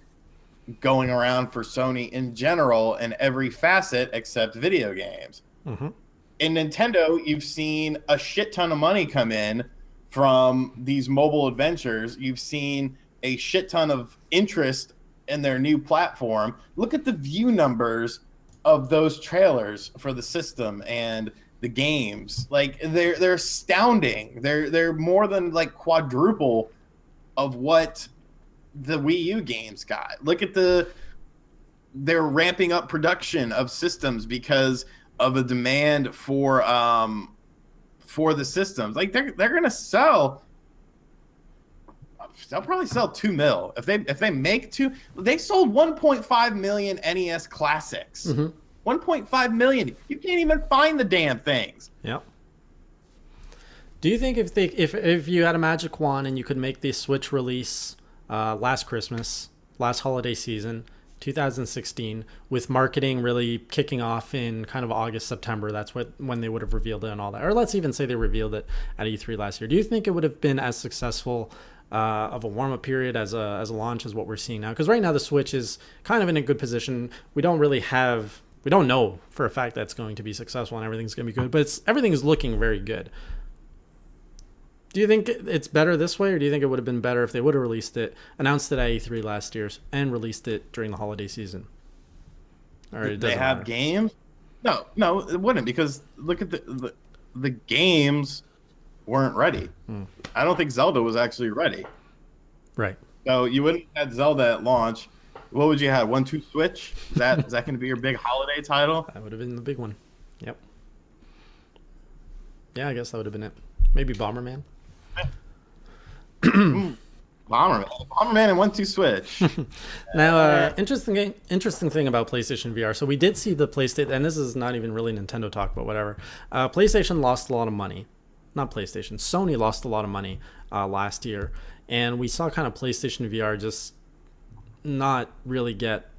going around for Sony in general in every facet except video games. Mm-hmm. In Nintendo, you've seen a shit ton of money come in from these mobile adventures. You've seen a shit ton of interest in their new platform. Look at the view numbers of those trailers for the system and the games. Like they're astounding. They're more than like quadruple of what the Wii U games got. Look at they're ramping up production of systems because of a demand for the systems. Like they're gonna sell. They'll probably sell 2 mil if they make 2. They sold 1.5 million NES classics. Mm-hmm. 1.5 million. You can't even find the damn things. Yep. Do you think if you had a magic wand and you could make the Switch release last Christmas, last holiday season, 2016, with marketing really kicking off in kind of August, September, that's when they would have revealed it and all that, or let's even say they revealed it at E3 last year, do you think it would have been as successful of a warm-up period as a launch as what we're seeing now? Because right now the Switch is kind of in a good position. We don't know for a fact that it's going to be successful and everything's going to be good, but everything is looking very good. Do you think it's better this way, or do you think it would have been better if they would have announced it at E3 last year, and released it during the holiday season? Or it they have games? No, it wouldn't, because look at the games weren't ready. I don't think Zelda was actually ready. Right. So you wouldn't have had Zelda at launch. What would you have? 1-2 Switch? Is that going to be your big holiday title? That would have been the big one. Yep. Yeah, I guess that would have been it. Maybe Bomberman. Bomberman and 1-2 Switch. Now, interesting thing about PlayStation VR. So we did see the PlayStation, and this is not even really Nintendo talk, but whatever. PlayStation lost a lot of money. Not PlayStation. Sony lost a lot of money last year, and we saw kind of PlayStation VR just not really get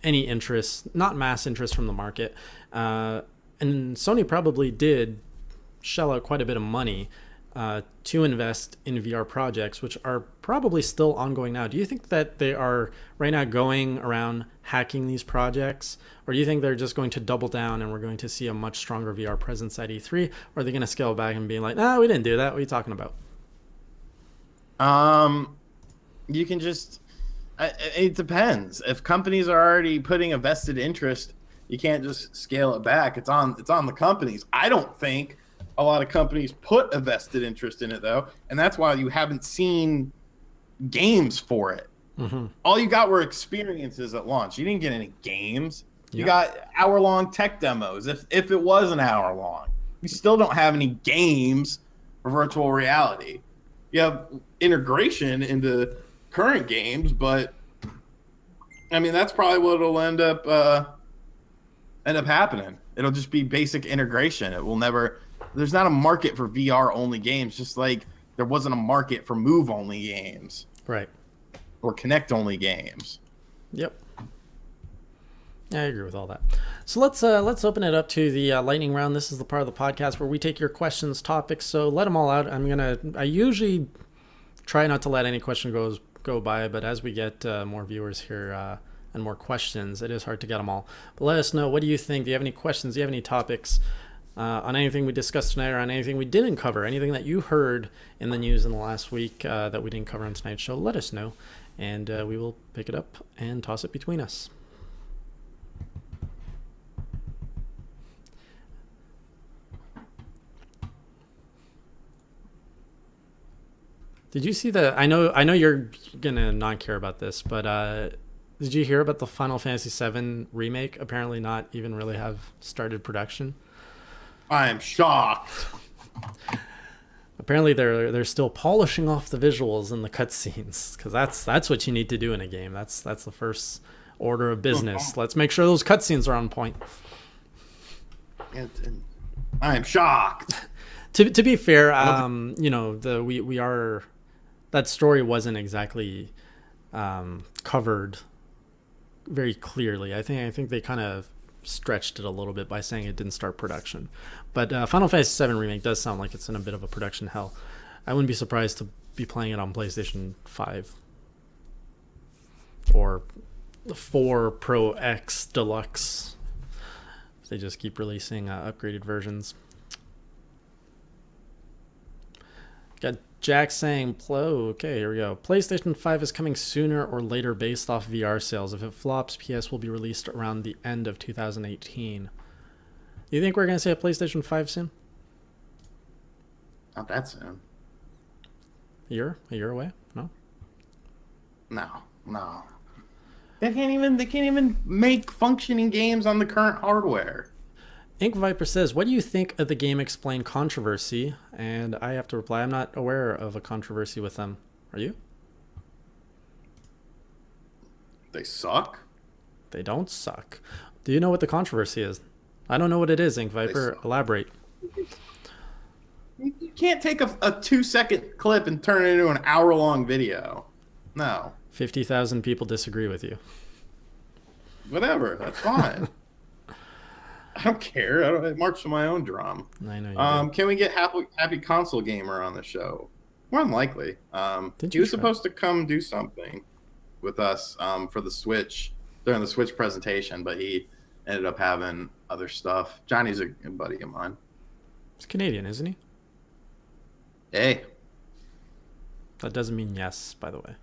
any interest, not mass interest from the market. And Sony probably did shell out quite a bit of money to invest in VR projects, which are probably still ongoing now. Do you think that they are right now going around hacking these projects, or do you think they're just going to double down and we're going to see a much stronger VR presence at E3, or are they going to scale back and be like, no, we didn't do that? What are you talking about? You can just... It depends. If companies are already putting a vested interest, you can't just scale it back. It's on the companies. I don't think a lot of companies put a vested interest in it, though, and that's why you haven't seen games for it. Mm-hmm. All you got were experiences at launch. You didn't get any games. You got hour-long tech demos, if it was an hour long. You still don't have any games for virtual reality. You have integration into current games, but I mean that's probably what will end up happening. It'll just be basic integration. It will never... There's not a market for VR-only games, just like there wasn't a market for Move-only games. Right. Or Kinect-only games. Yep. Yeah, I agree with all that. So let's open it up to the lightning round. This is the part of the podcast where we take your questions, topics. So let them all out. I usually try not to let any question go by, but as we get more viewers here and more questions, it is hard to get them all. But let us know, what do you think? Do you have any questions? Do you have any topics on anything we discussed tonight, or on anything we didn't cover, anything that you heard in the news in the last week that we didn't cover on tonight's show? Let us know, and we will pick it up and toss it between us. Did you see I know you're gonna not care about this, but did you hear about the Final Fantasy VII remake? Apparently not even really have started production. I am shocked. Apparently, they're still polishing off the visuals and the cutscenes, because that's what you need to do in a game. That's the first order of business. Let's make sure those cutscenes are on point. I am shocked. To be fair, you know, that story wasn't exactly covered very clearly. I think they kind of stretched it a little bit by saying it didn't start production. But Final Fantasy VII Remake does sound like it's in a bit of a production hell. I wouldn't be surprised to be playing it on PlayStation 5 or the 4 Pro X Deluxe. They just keep releasing upgraded versions. Got Jack saying, okay, here we go. PlayStation 5 is coming sooner or later based off VR sales. If it flops, PS will be released around the end of 2018. You think we're going to see a PlayStation 5 soon? Not that soon. A year away? No? No. They can't even make functioning games on the current hardware. Ink Viper says, what do you think of the Game Explained controversy? And I have to reply, I'm not aware of a controversy with them. Are you? They suck? They don't suck. Do you know what the controversy is? I don't know what it is, Ink Viper. Elaborate. You can't take a 2-second clip and turn it into an hour-long video. No. 50,000 people disagree with you. Whatever. That's fine. I don't care. I march to my own drum. I know you do. Can we get Happy Console Gamer on the show? More than likely. He was supposed to come do something with us for the Switch during the Switch presentation, but he ended up having other stuff. Johnny's a good buddy of mine. He's Canadian, isn't he? Hey. That doesn't mean yes, by the way.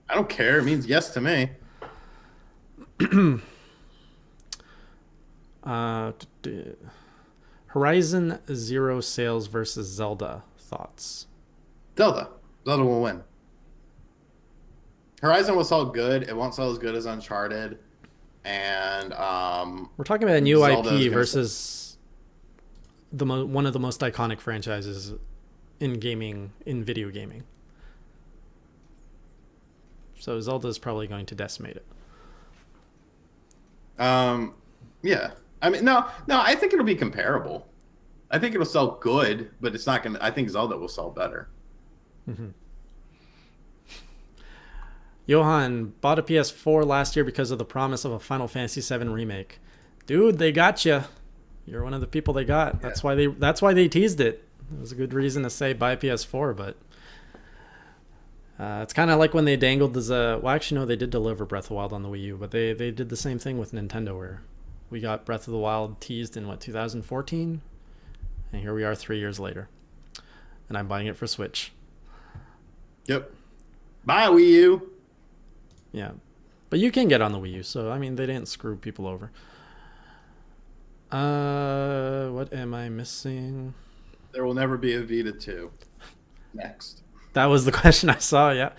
I don't care. It means yes to me. Horizon Zero sales versus Zelda. Thoughts? Zelda will win. Horizon will sell good. It won't sell as good as Uncharted. And we're talking about a new IP versus one of the most iconic franchises in gaming, in video gaming. So Zelda's probably going to decimate it. Yeah. I mean, no, I think it'll be comparable. I think it'll sell good, but it's not gonna. I think Zelda will sell better. Mm-hmm. Johan bought a PS4 last year because of the promise of a Final Fantasy VII remake. Dude, they got you. You're one of the people they got. Yeah. That's why they teased it. It was a good reason to say buy PS4, but it's kind of like when they dangled this. Well, actually, no, they did deliver Breath of the Wild on the Wii U, but they did the same thing with Nintendo, where we got Breath of the Wild teased in 2014, and here we are 3 years later, and I'm buying it for Switch. Yep. Buy Wii U. Yeah, but you can get on the Wii U, so I mean they didn't screw people over. What am I missing? There will never be a Vita 2. Next. That was the question I saw, yeah.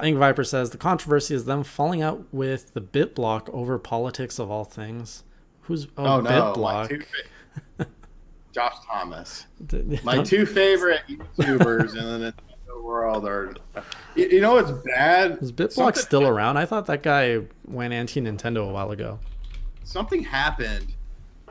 Ink Viper says, the controversy is them falling out with the BitBlock over politics of all things. Who's BitBlock? Josh Thomas. My two favorite YouTubers in the Nintendo world are... You know what's bad? Is BitBlock still around? I thought that guy went anti-Nintendo a while ago. Something happened,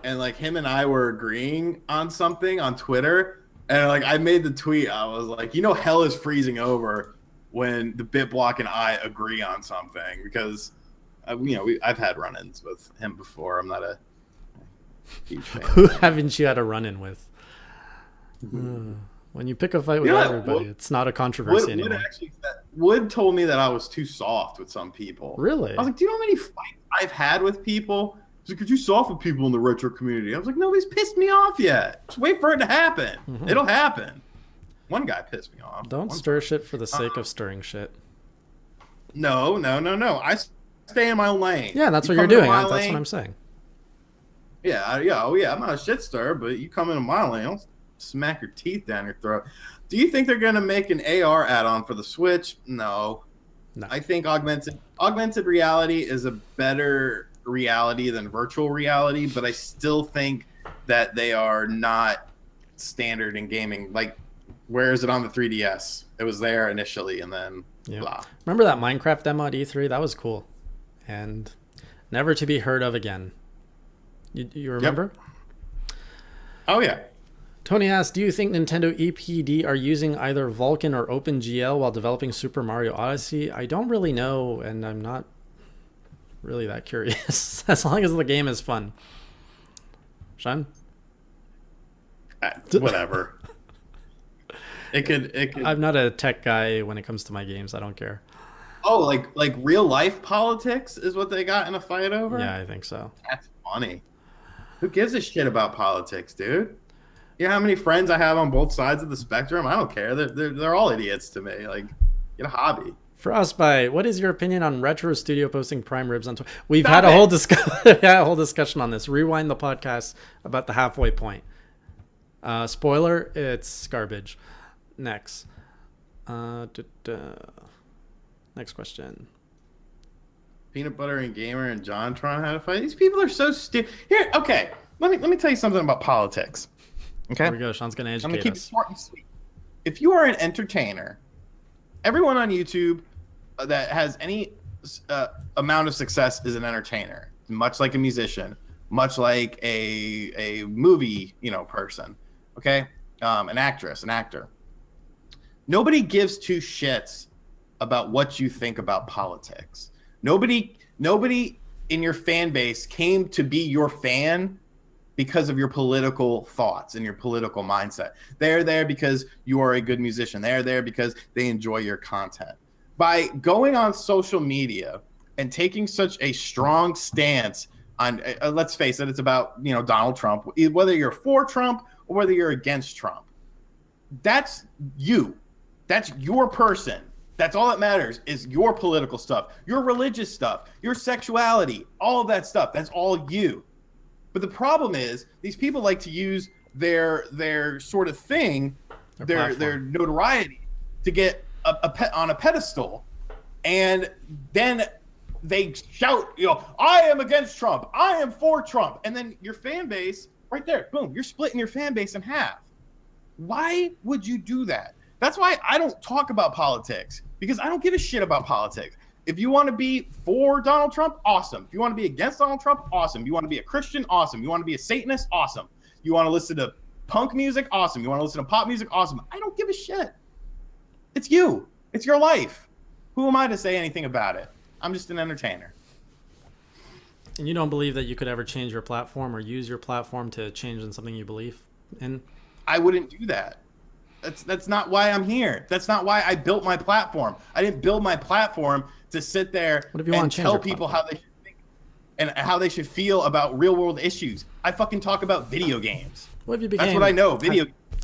and like him and I were agreeing on something on Twitter, and like I made the tweet. I was like, you know, hell is freezing over when the BitBlock and I agree on something, because I've had run-ins with him before. I'm not a huge fan. Who haven't you had a run-in with? When you pick a fight with everybody, it's not a controversy anymore. Wood told me that I was too soft with some people. Really? I was like, do you know how many fights I've had with people? He's like, could you soft with people in the retro community? I was like, nobody's pissed me off yet. Just wait for it to happen. Mm-hmm. It'll happen. One guy pissed me off. Don't stir shit for the sake of stirring shit. No. I stay in my own lane. Yeah, that's what you're doing. That's what I'm saying. Yeah. I'm not a shit stirrer, but you come into my lane, I'll smack your teeth down your throat. Do you think they're going to make an AR add-on for the Switch? No. I think augmented reality is a better reality than virtual reality, but I still think that they are not standard in gaming. Like, where is it on the 3DS? It was there initially, and then blah. Remember that Minecraft demo at E3? That was cool, and never to be heard of again. You remember? Yep. Oh yeah. Tony asks, do you think Nintendo EPD are using either Vulkan or OpenGL while developing Super Mario Odyssey? I don't really know, and I'm not really that curious. As long as the game is fun. Shawn? Whatever. It could. I'm not a tech guy when it comes to my games. I don't care. Oh, like real life politics is what they got in a fight over? Yeah, I think so. That's funny. Who gives a shit about politics, dude? You know how many friends I have on both sides of the spectrum? I don't care. They're all idiots to me. Like, get a hobby. Frostbite, what is your opinion on Retro Studio posting prime ribs on Twitter? We've had a whole discussion on this. Rewind the podcast about the halfway point. Spoiler, it's garbage. Next. Next question. Peanut Butter and Gamer and JonTron had a fight. These people are so stupid. Here, okay. Let me tell you something about politics. Okay. Here we go. Sean's gonna educate I'm gonna keep us. it short and sweet. If you are an entertainer, everyone on YouTube that has any amount of success is an entertainer. Much like a musician, much like a movie, person. Okay, an actress, an actor. Nobody gives two shits about what you think about politics. Nobody in your fan base came to be your fan because of your political thoughts and your political mindset. They're there because you are a good musician. They're there because they enjoy your content. By going on social media and taking such a strong stance on, let's face it, it's about Donald Trump. Whether you're for Trump or whether you're against Trump, that's you. That's your person. That's all that matters is your political stuff, your religious stuff, your sexuality, all of that stuff. That's all you. But the problem is these people like to use their sort of thing, their notoriety to get on a pedestal, and then they shout, I am against Trump, I am for Trump, and then your fan base right there, boom, you're splitting your fan base in half. Why would you do that? That's why I don't talk about politics, because I don't give a shit about politics. If you want to be for Donald Trump, awesome. If you want to be against Donald Trump, awesome. You want to be a Christian, awesome. You want to be a Satanist, awesome. You want to listen to punk music, awesome. You want to listen to pop music, awesome. I don't give a shit. It's you. It's your life. Who am I to say anything about it? I'm just an entertainer. And you don't believe that you could ever change your platform or use your platform to change in something you believe in? I wouldn't do that. That's not why I'm here. That's not why I built my platform. I didn't build my platform to sit there and tell people how they should think and how they should feel about real world issues. I fucking talk about video games. What if you That's what I know.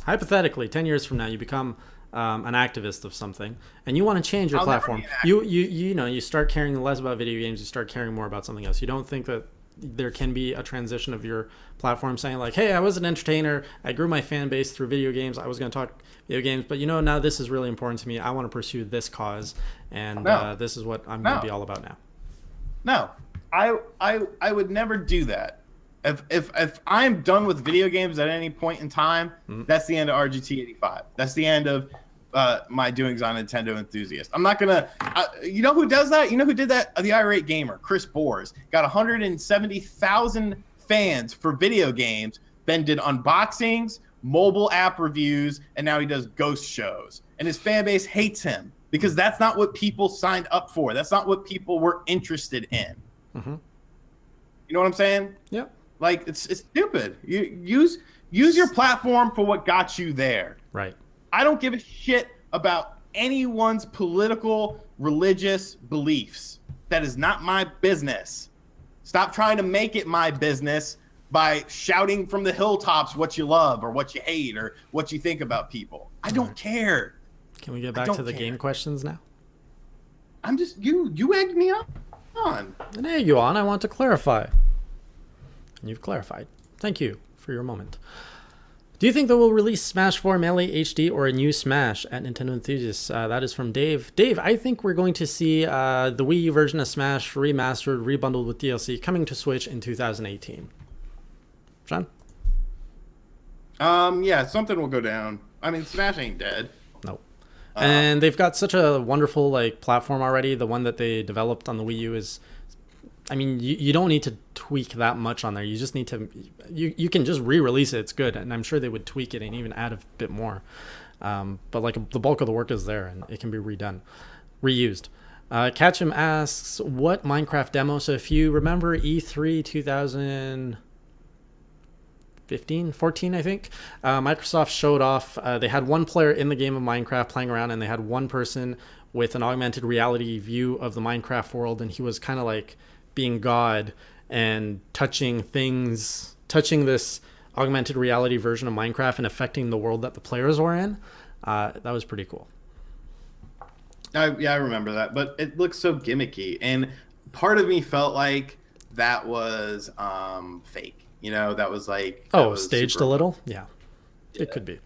Hypothetically, 10 years from now, you become an activist of something, and you want to change your platform. You start caring less about video games. You start caring more about something else. You don't think that there can be a transition of your platform saying like, hey, I was an entertainer. I grew my fan base through video games. I was going to talk video games, but now this is really important to me. I want to pursue this cause, and this is what I'm going to be all about now. No, I would never do that. If I'm done with video games at any point in time, that's the end of RGT85. That's the end of my doings on Nintendo Enthusiast. I'm not gonna. You know who does that? You know who did that? The Irate Gamer, Chris Bors, got 170,000 fans for video games. Then did unboxings, mobile app reviews, and now he does ghost shows. And his fan base hates him because that's not what people signed up for. That's not what people were interested in. Mm-hmm. You know what I'm saying? Yeah. Like it's stupid. You use your platform for what got you there. Right. I don't give a shit about anyone's political, religious beliefs. That is not my business. Stop trying to make it my business by shouting from the hilltops what you love or what you hate or what you think about people. I don't care. Can we get back to the game questions now? I'm just you egged me on. I didn't egg you on. I want to clarify. And you've clarified. Thank you for your moment. Do you think they will release Smash 4 Melee HD or a new Smash at Nintendo Enthusiasts? That is from Dave. Dave, I think we're going to see the Wii U version of Smash remastered, rebundled with DLC coming to Switch in 2018. Shawn? Yeah, something will go down. I mean, Smash ain't dead. Nope. Uh, And they've got such a wonderful like platform already. The one that they developed on the Wii U is, I mean, you don't need to tweak that much on there. You just need to, you can just re-release it. It's good, and I'm sure they would tweak it and even add a bit more. But like the bulk of the work is there, and it can be redone, reused. Catchem asks, what Minecraft demo? So if you remember E3 2015, 14, I think, Microsoft showed off, they had one player in the game of Minecraft playing around, and they had one person with an augmented reality view of the Minecraft world, and he was kind of like being God and touching things, touching this augmented reality version of Minecraft and affecting the world that the players were in. That was pretty cool. yeah, I remember that, but it looks so gimmicky, and part of me felt like that was fake. You know, that was like that Oh, was staged super. a little? Yeah, Yeah. it could be.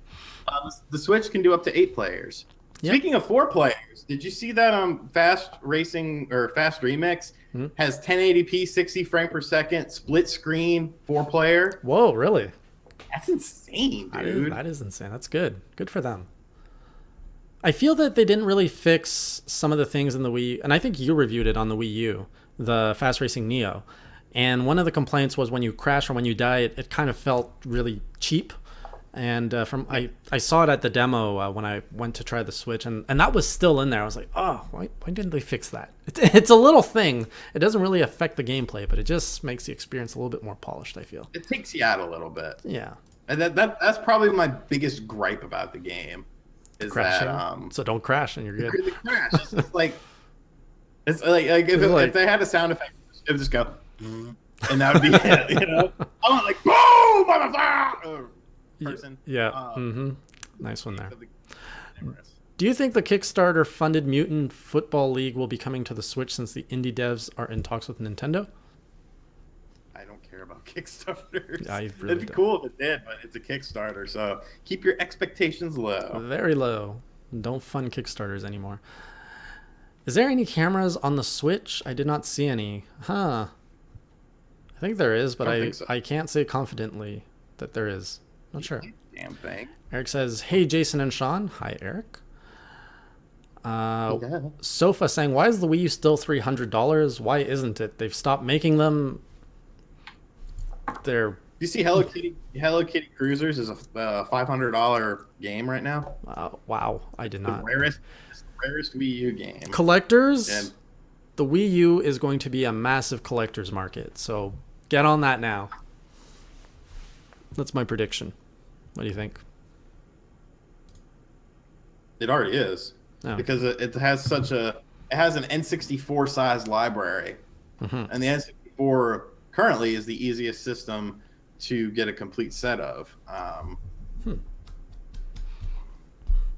The Switch can do up to 8 players. Yep. Speaking of 4 players, did you see that Fast Racing or Fast Remix has 1080p 60 frame per second split screen 4 player? Whoa, really? That's insane, dude. That is insane. That's good. Good for them. I feel that they didn't really fix some of the things in the Wii, and I think you reviewed it on the Wii U, the Fast Racing Neo. And one of the complaints was when you crash or when you die, it kind of felt really cheap. And I saw it at the demo when I went to try the Switch, and that was still in there. I was like, oh, why didn't they fix that? It's a little thing. It doesn't really affect the gameplay, but it just makes the experience a little bit more polished, I feel. It takes you out a little bit. Yeah. And that's probably my biggest gripe about the game is Crashing. that So don't crash and you're good. the crash. It's just like if they had a sound effect, it would just go, and that would be it. You know, I want like boom, motherfucker. Person. Yeah. Nice one there. Do you think the Kickstarter funded Mutant Football League will be coming to the Switch since the indie devs are in talks with Nintendo? I don't care about Kickstarters. I really It'd be don't. cool if it did, but it's a Kickstarter, so keep your expectations low. Very low. Don't fund Kickstarters anymore. Is there any cameras on the Switch? I did not see any. Huh. I think there is, but I can't say confidently that there is. Not sure. Damn thing. Eric says, hey, Jason and Shawn. Hi, Eric. Okay. Sofa saying, why is the Wii U still $300? Why isn't it? They've stopped making them. They're. You see Hello Kitty Cruisers is a $500 game right now. Wow, I did not. It's the rarest Wii U game. Collectors, And the Wii U is going to be a massive collector's market. So get on that now. That's my prediction. What do you think? it already is. Oh. Because it has it has an N64 size library. Mm-hmm. And the N64 currently is the easiest system to get a complete set of.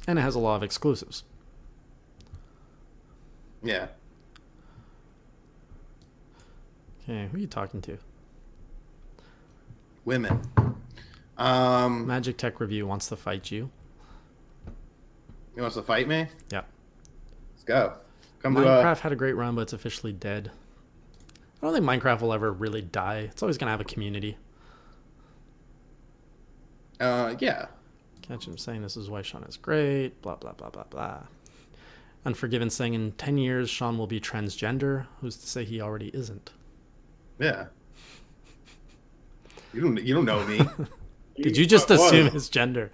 And it has a lot of exclusives. Yeah. Okay, who are you talking to? Women. Magic Tech Review wants to fight you. He wants to fight me? Yeah. Let's go. Come Minecraft had a great run, but it's officially dead. I don't think Minecraft will ever really die. It's always going to have a community. yeah. Catch him saying this is why Shawn is great, blah, blah, blah, blah, blah. Unforgiven saying in 10 years Shawn will be transgender. Who's to say he already isn't? Yeah. You don't know me. Did you just assume his gender?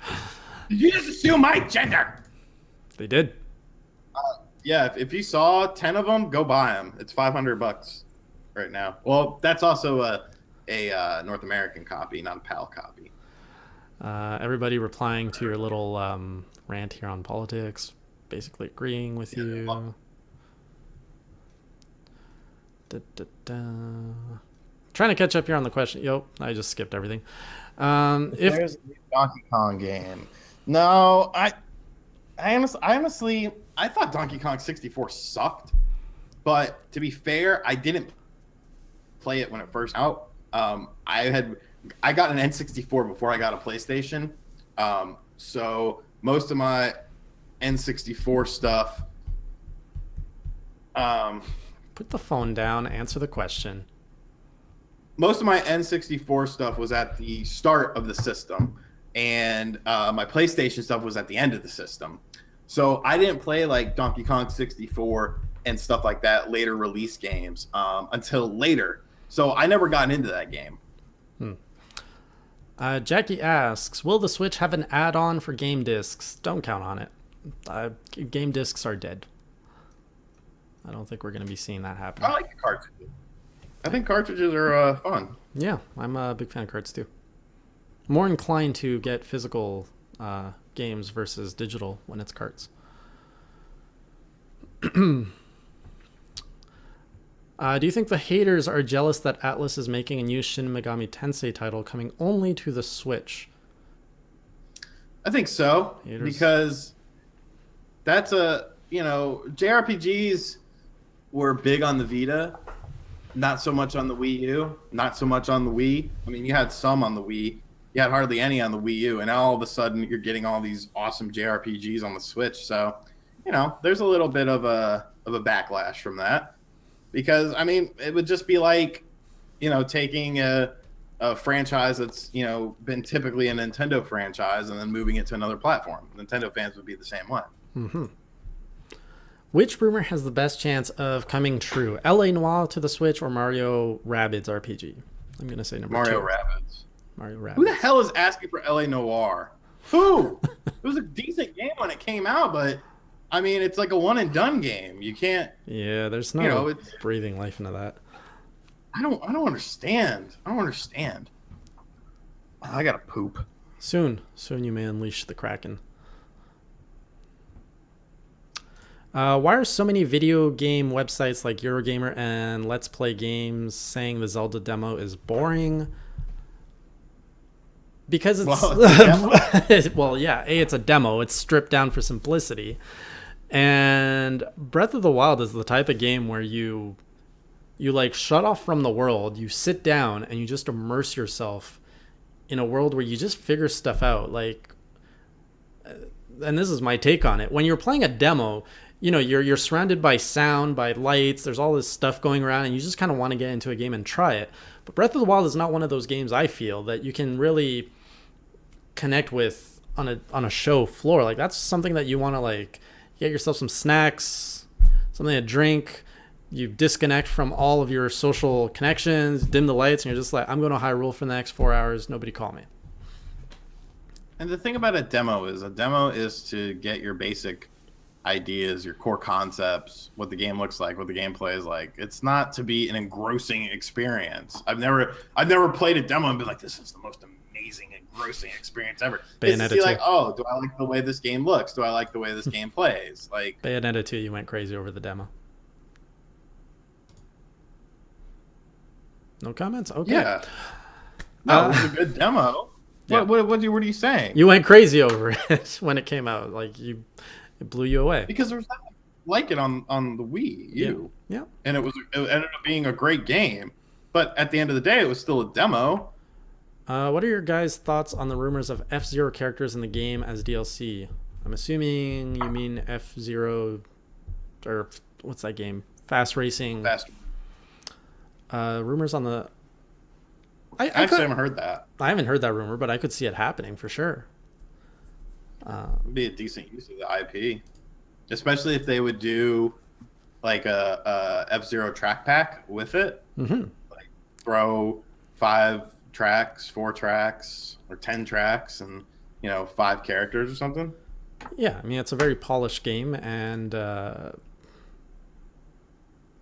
Did you just assume my gender? They did. Yeah, if you saw 10 of them, go buy them. It's $500 right now. Well, that's also a North American copy, not a PAL copy. Everybody replying to your little rant here on politics, basically agreeing with you. Well, Trying to catch up here on the question. Yo, I just skipped everything. If there's a new Donkey Kong game. No, I honestly thought Donkey Kong 64 sucked. But to be fair, I didn't play it when it first out. I got an N64 before I got a PlayStation. So most of my N64 stuff. put the phone down, answer the question. Most of my N64 stuff was at the start of the system, and my PlayStation stuff was at the end of the system. So I didn't play like Donkey Kong 64 and stuff like that, later release games, until later. So I never got into that game. Jackie asks, will the Switch have an add-on for game discs? Don't count on it. Game discs are dead. I don't think we're going to be seeing that happen. I like the cartridges. I think cartridges are fun. Yeah, I'm a big fan of cards too. More inclined to get physical games versus digital when it's carts. Do you think the haters are jealous that Atlus is making a new Shin Megami Tensei title coming only to the Switch? I think so, because that's JRPGs were big on the Vita, not so much on the Wii U, not so much on the Wii. I mean, you had some on the Wii, you had hardly any on the Wii U, and now all of a sudden you're getting all these awesome JRPGs on the Switch. So, there's a little bit of a backlash from that. Because, I mean, it would just be like, taking a franchise that's, been typically a Nintendo franchise and then moving it to another platform. Nintendo fans would be the same way. Mm-hmm. Which rumor has the best chance of coming true? L.A. Noire to the Switch or Mario Rabbids RPG? I'm going to say Mario 2. Rabbids. Mario Rabbids. Who the hell is asking for L.A. Noire? Who? It was a decent game when it came out, but... I mean, it's like a one and done game. You can't. Yeah, there's no breathing life into that. I don't understand. I gotta poop. Soon you may unleash the Kraken. Why are so many video game websites like Eurogamer and Let's Play Games saying the Zelda demo is boring? Because it's well, yeah, it's a demo. It's stripped down for simplicity. And Breath of the Wild is the type of game where you like shut off from the world, you sit down and you just immerse yourself in a world where you just figure stuff out. Like, and this is my take on it. When you're playing a demo, you're surrounded by sound, by lights, there's all this stuff going around and you just kind of want to get into a game and try it. But Breath of the Wild is not one of those games, I feel, that you can really connect with on a show floor. Like, that's something that you want to like get yourself some snacks, something to drink. You disconnect from all of your social connections, dim the lights, and you're just like, I'm going to Hyrule for the next 4 hours. Nobody call me. And the thing about a demo is to get your basic ideas, your core concepts, what the game looks like, what the gameplay is like. It's not to be an engrossing experience. I've never played a demo and been like, this is the most amazing, engrossing experience ever. It's to see like, oh, do I like the way this game looks? Do I like the way this game plays? Like Bayonetta 2, you went crazy over the demo. No comments? Okay. Yeah. No, it was a good demo. Yeah. What are you saying? You went crazy over it when it came out. Like, it blew you away. Because there's nothing like it on the Wii U. Yeah. And it ended up being a great game. But at the end of the day, it was still a demo. What are your guys' thoughts on the rumors of F-Zero characters in the game as DLC? I'm assuming you mean F-Zero, or what's that game? Fast Racing. Rumors on the... I actually haven't heard that. I haven't heard that rumor, but I could see it happening for sure. It'd be a decent use of the IP. Especially if they would do like a F-Zero track pack with it. Mm-hmm. Like throw 5 tracks, 4 tracks, or 10 tracks, and 5 characters or something. Yeah, I mean, it's a very polished game, and I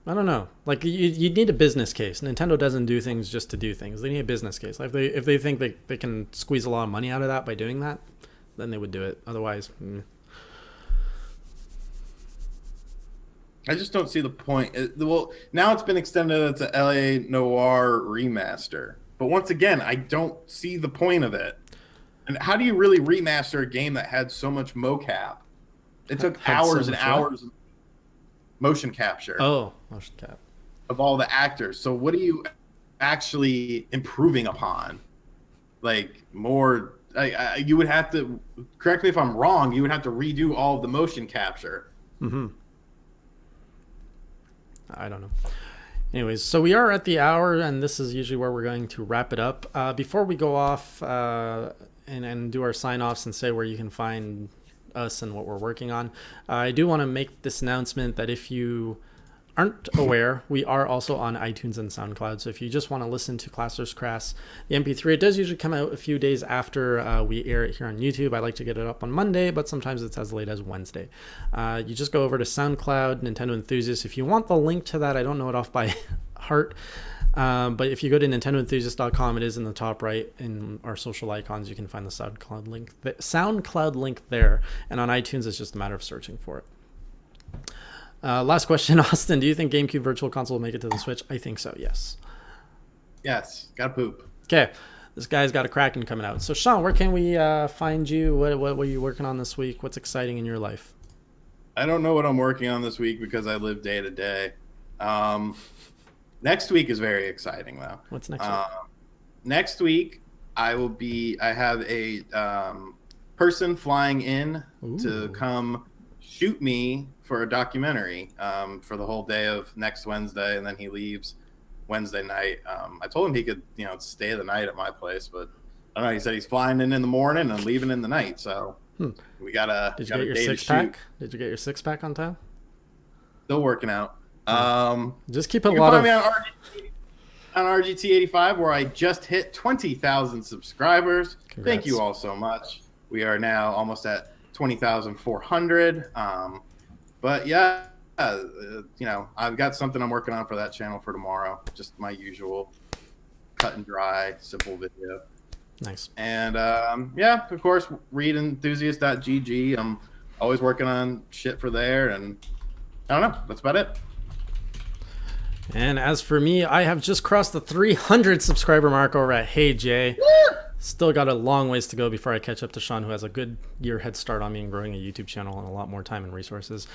don't know. Like, you need a business case. Nintendo doesn't do things just to do things. They need a business case. Like, if they think they can squeeze a lot of money out of that by doing that, then they would do it. Otherwise, I just don't see the point. Well, now it's been extended to LA Noire remaster. But once again, I don't see the point of it. And how do you really remaster a game that had so much mocap? It took hours and hours of motion capture. Oh, motion cap. Of all the actors. So what are you actually improving upon? Like, more... you would have to... Correct me if I'm wrong. You would have to redo all of the motion capture. Mm-hmm. I don't know. Anyways, so we are at the hour, and this is usually where we're going to wrap it up. Before we go off, and do our sign-offs and say where you can find us and what we're working on, I do want to make this announcement that if you aren't aware, we are also on iTunes and SoundCloud. So if you just want to listen to Class vs. Crass, the MP3, it does usually come out a few days after we air it here on YouTube. I like to get it up on Monday, but sometimes it's as late as Wednesday. You just go over to SoundCloud, Nintendo Enthusiast. If you want the link to that, I don't know it off by heart. But if you go to nintendoenthusiast.com, it is in the top right in our social icons. You can find the SoundCloud link there. And on iTunes, it's just a matter of searching for it. Last question, Austin. Do you think GameCube Virtual Console will make it to the Switch? I think so, yes. Yes, gotta poop. Okay, this guy's got a Kraken coming out. So, Shawn, where can we find you? What were you working on this week? What's exciting in your life? I don't know what I'm working on this week because I live day to day. Next week is very exciting, though. What's next week? Next week, I have a person flying in to come shoot me for a documentary for the whole day of next Wednesday, and then he leaves Wednesday night. I told him he could, stay the night at my place, but I don't know. He said he's flying in the morning and leaving in the night, so we gotta. Did you get your 6-pack? Did you get your 6-pack on time? Still working out. Just keep a lot of. Me on RGT85, where I just hit 20,000 subscribers. Congrats. Thank you all so much. We are now almost at 20,400. But yeah, I've got something I'm working on for that channel for tomorrow. Just my usual cut and dry, simple video. Nice. And of course, read enthusiast.gg. I'm always working on shit for there, and I don't know. That's about it. And as for me, I have just crossed the 300 subscriber mark over at Hey Jay. Still got a long ways to go before I catch up to Shawn, who has a good year head start on me in growing a YouTube channel and a lot more time and resources.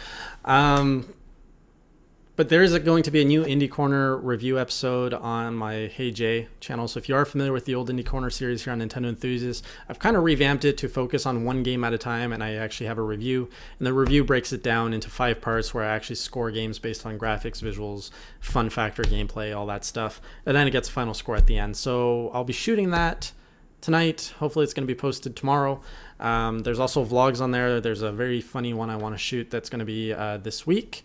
But there is going to be a new Indie Corner review episode on my Hey Jay channel. So if you are familiar with the old Indie Corner series here on Nintendo Enthusiast, I've kind of revamped it to focus on one game at a time, and I actually have a review. And the review breaks it down into 5 parts where I actually score games based on graphics, visuals, fun factor, gameplay, all that stuff. And then it gets a final score at the end. So I'll be shooting that tonight. Hopefully it's going to be posted tomorrow. There's also vlogs on there. There's a very funny one I want to shoot that's going to be this week.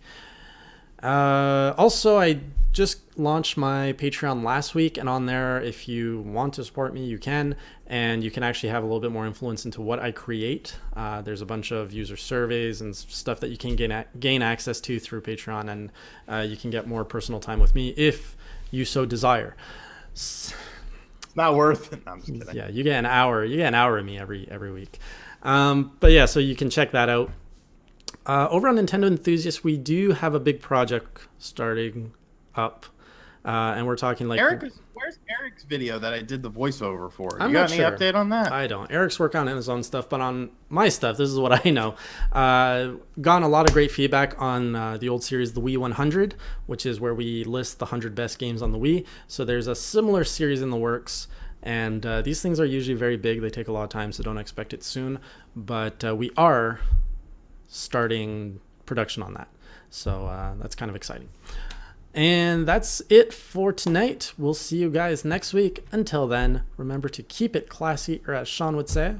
Also, I just launched my Patreon last week, and on there, if you want to support me, you can, and you can actually have a little bit more influence into what I create. There's a bunch of user surveys and stuff that you can gain access to through Patreon, and you can get more personal time with me if you so desire. It's not worth it. No, I'm just kidding. Yeah, you get an hour. You get an hour of me every week. But yeah, so you can check that out. Over on Nintendo Enthusiast, we do have a big project starting up, and we're talking like where's Eric's video that I did the voiceover for? I'm you got not any sure. update on that? I don't. Eric's working on his own stuff, but on my stuff, this is what I know. Gotten a lot of great feedback on the old series, the Wii 100, which is where we list the 100 best games on the Wii. So there's a similar series in the works. And these things are usually very big. They take a lot of time, so don't expect it soon. But we are starting production on that. So that's kind of exciting. And that's it for tonight. We'll see you guys next week. Until then, remember to keep it classy, or as Shawn would say,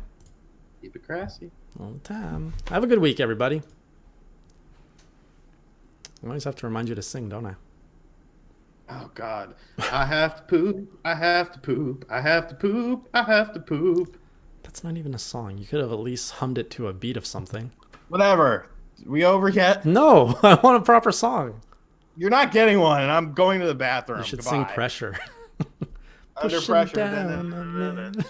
keep it classy all the time. Have a good week, everybody. I always have to remind you to sing, don't I? Oh, God. I have to poop. I have to poop. I have to poop. I have to poop. That's not even a song. You could have at least hummed it to a beat of something. Whatever. We over yet? No, I want a proper song. You're not getting one, and I'm going to the bathroom. You should Goodbye. sing Pressure. Under pressure.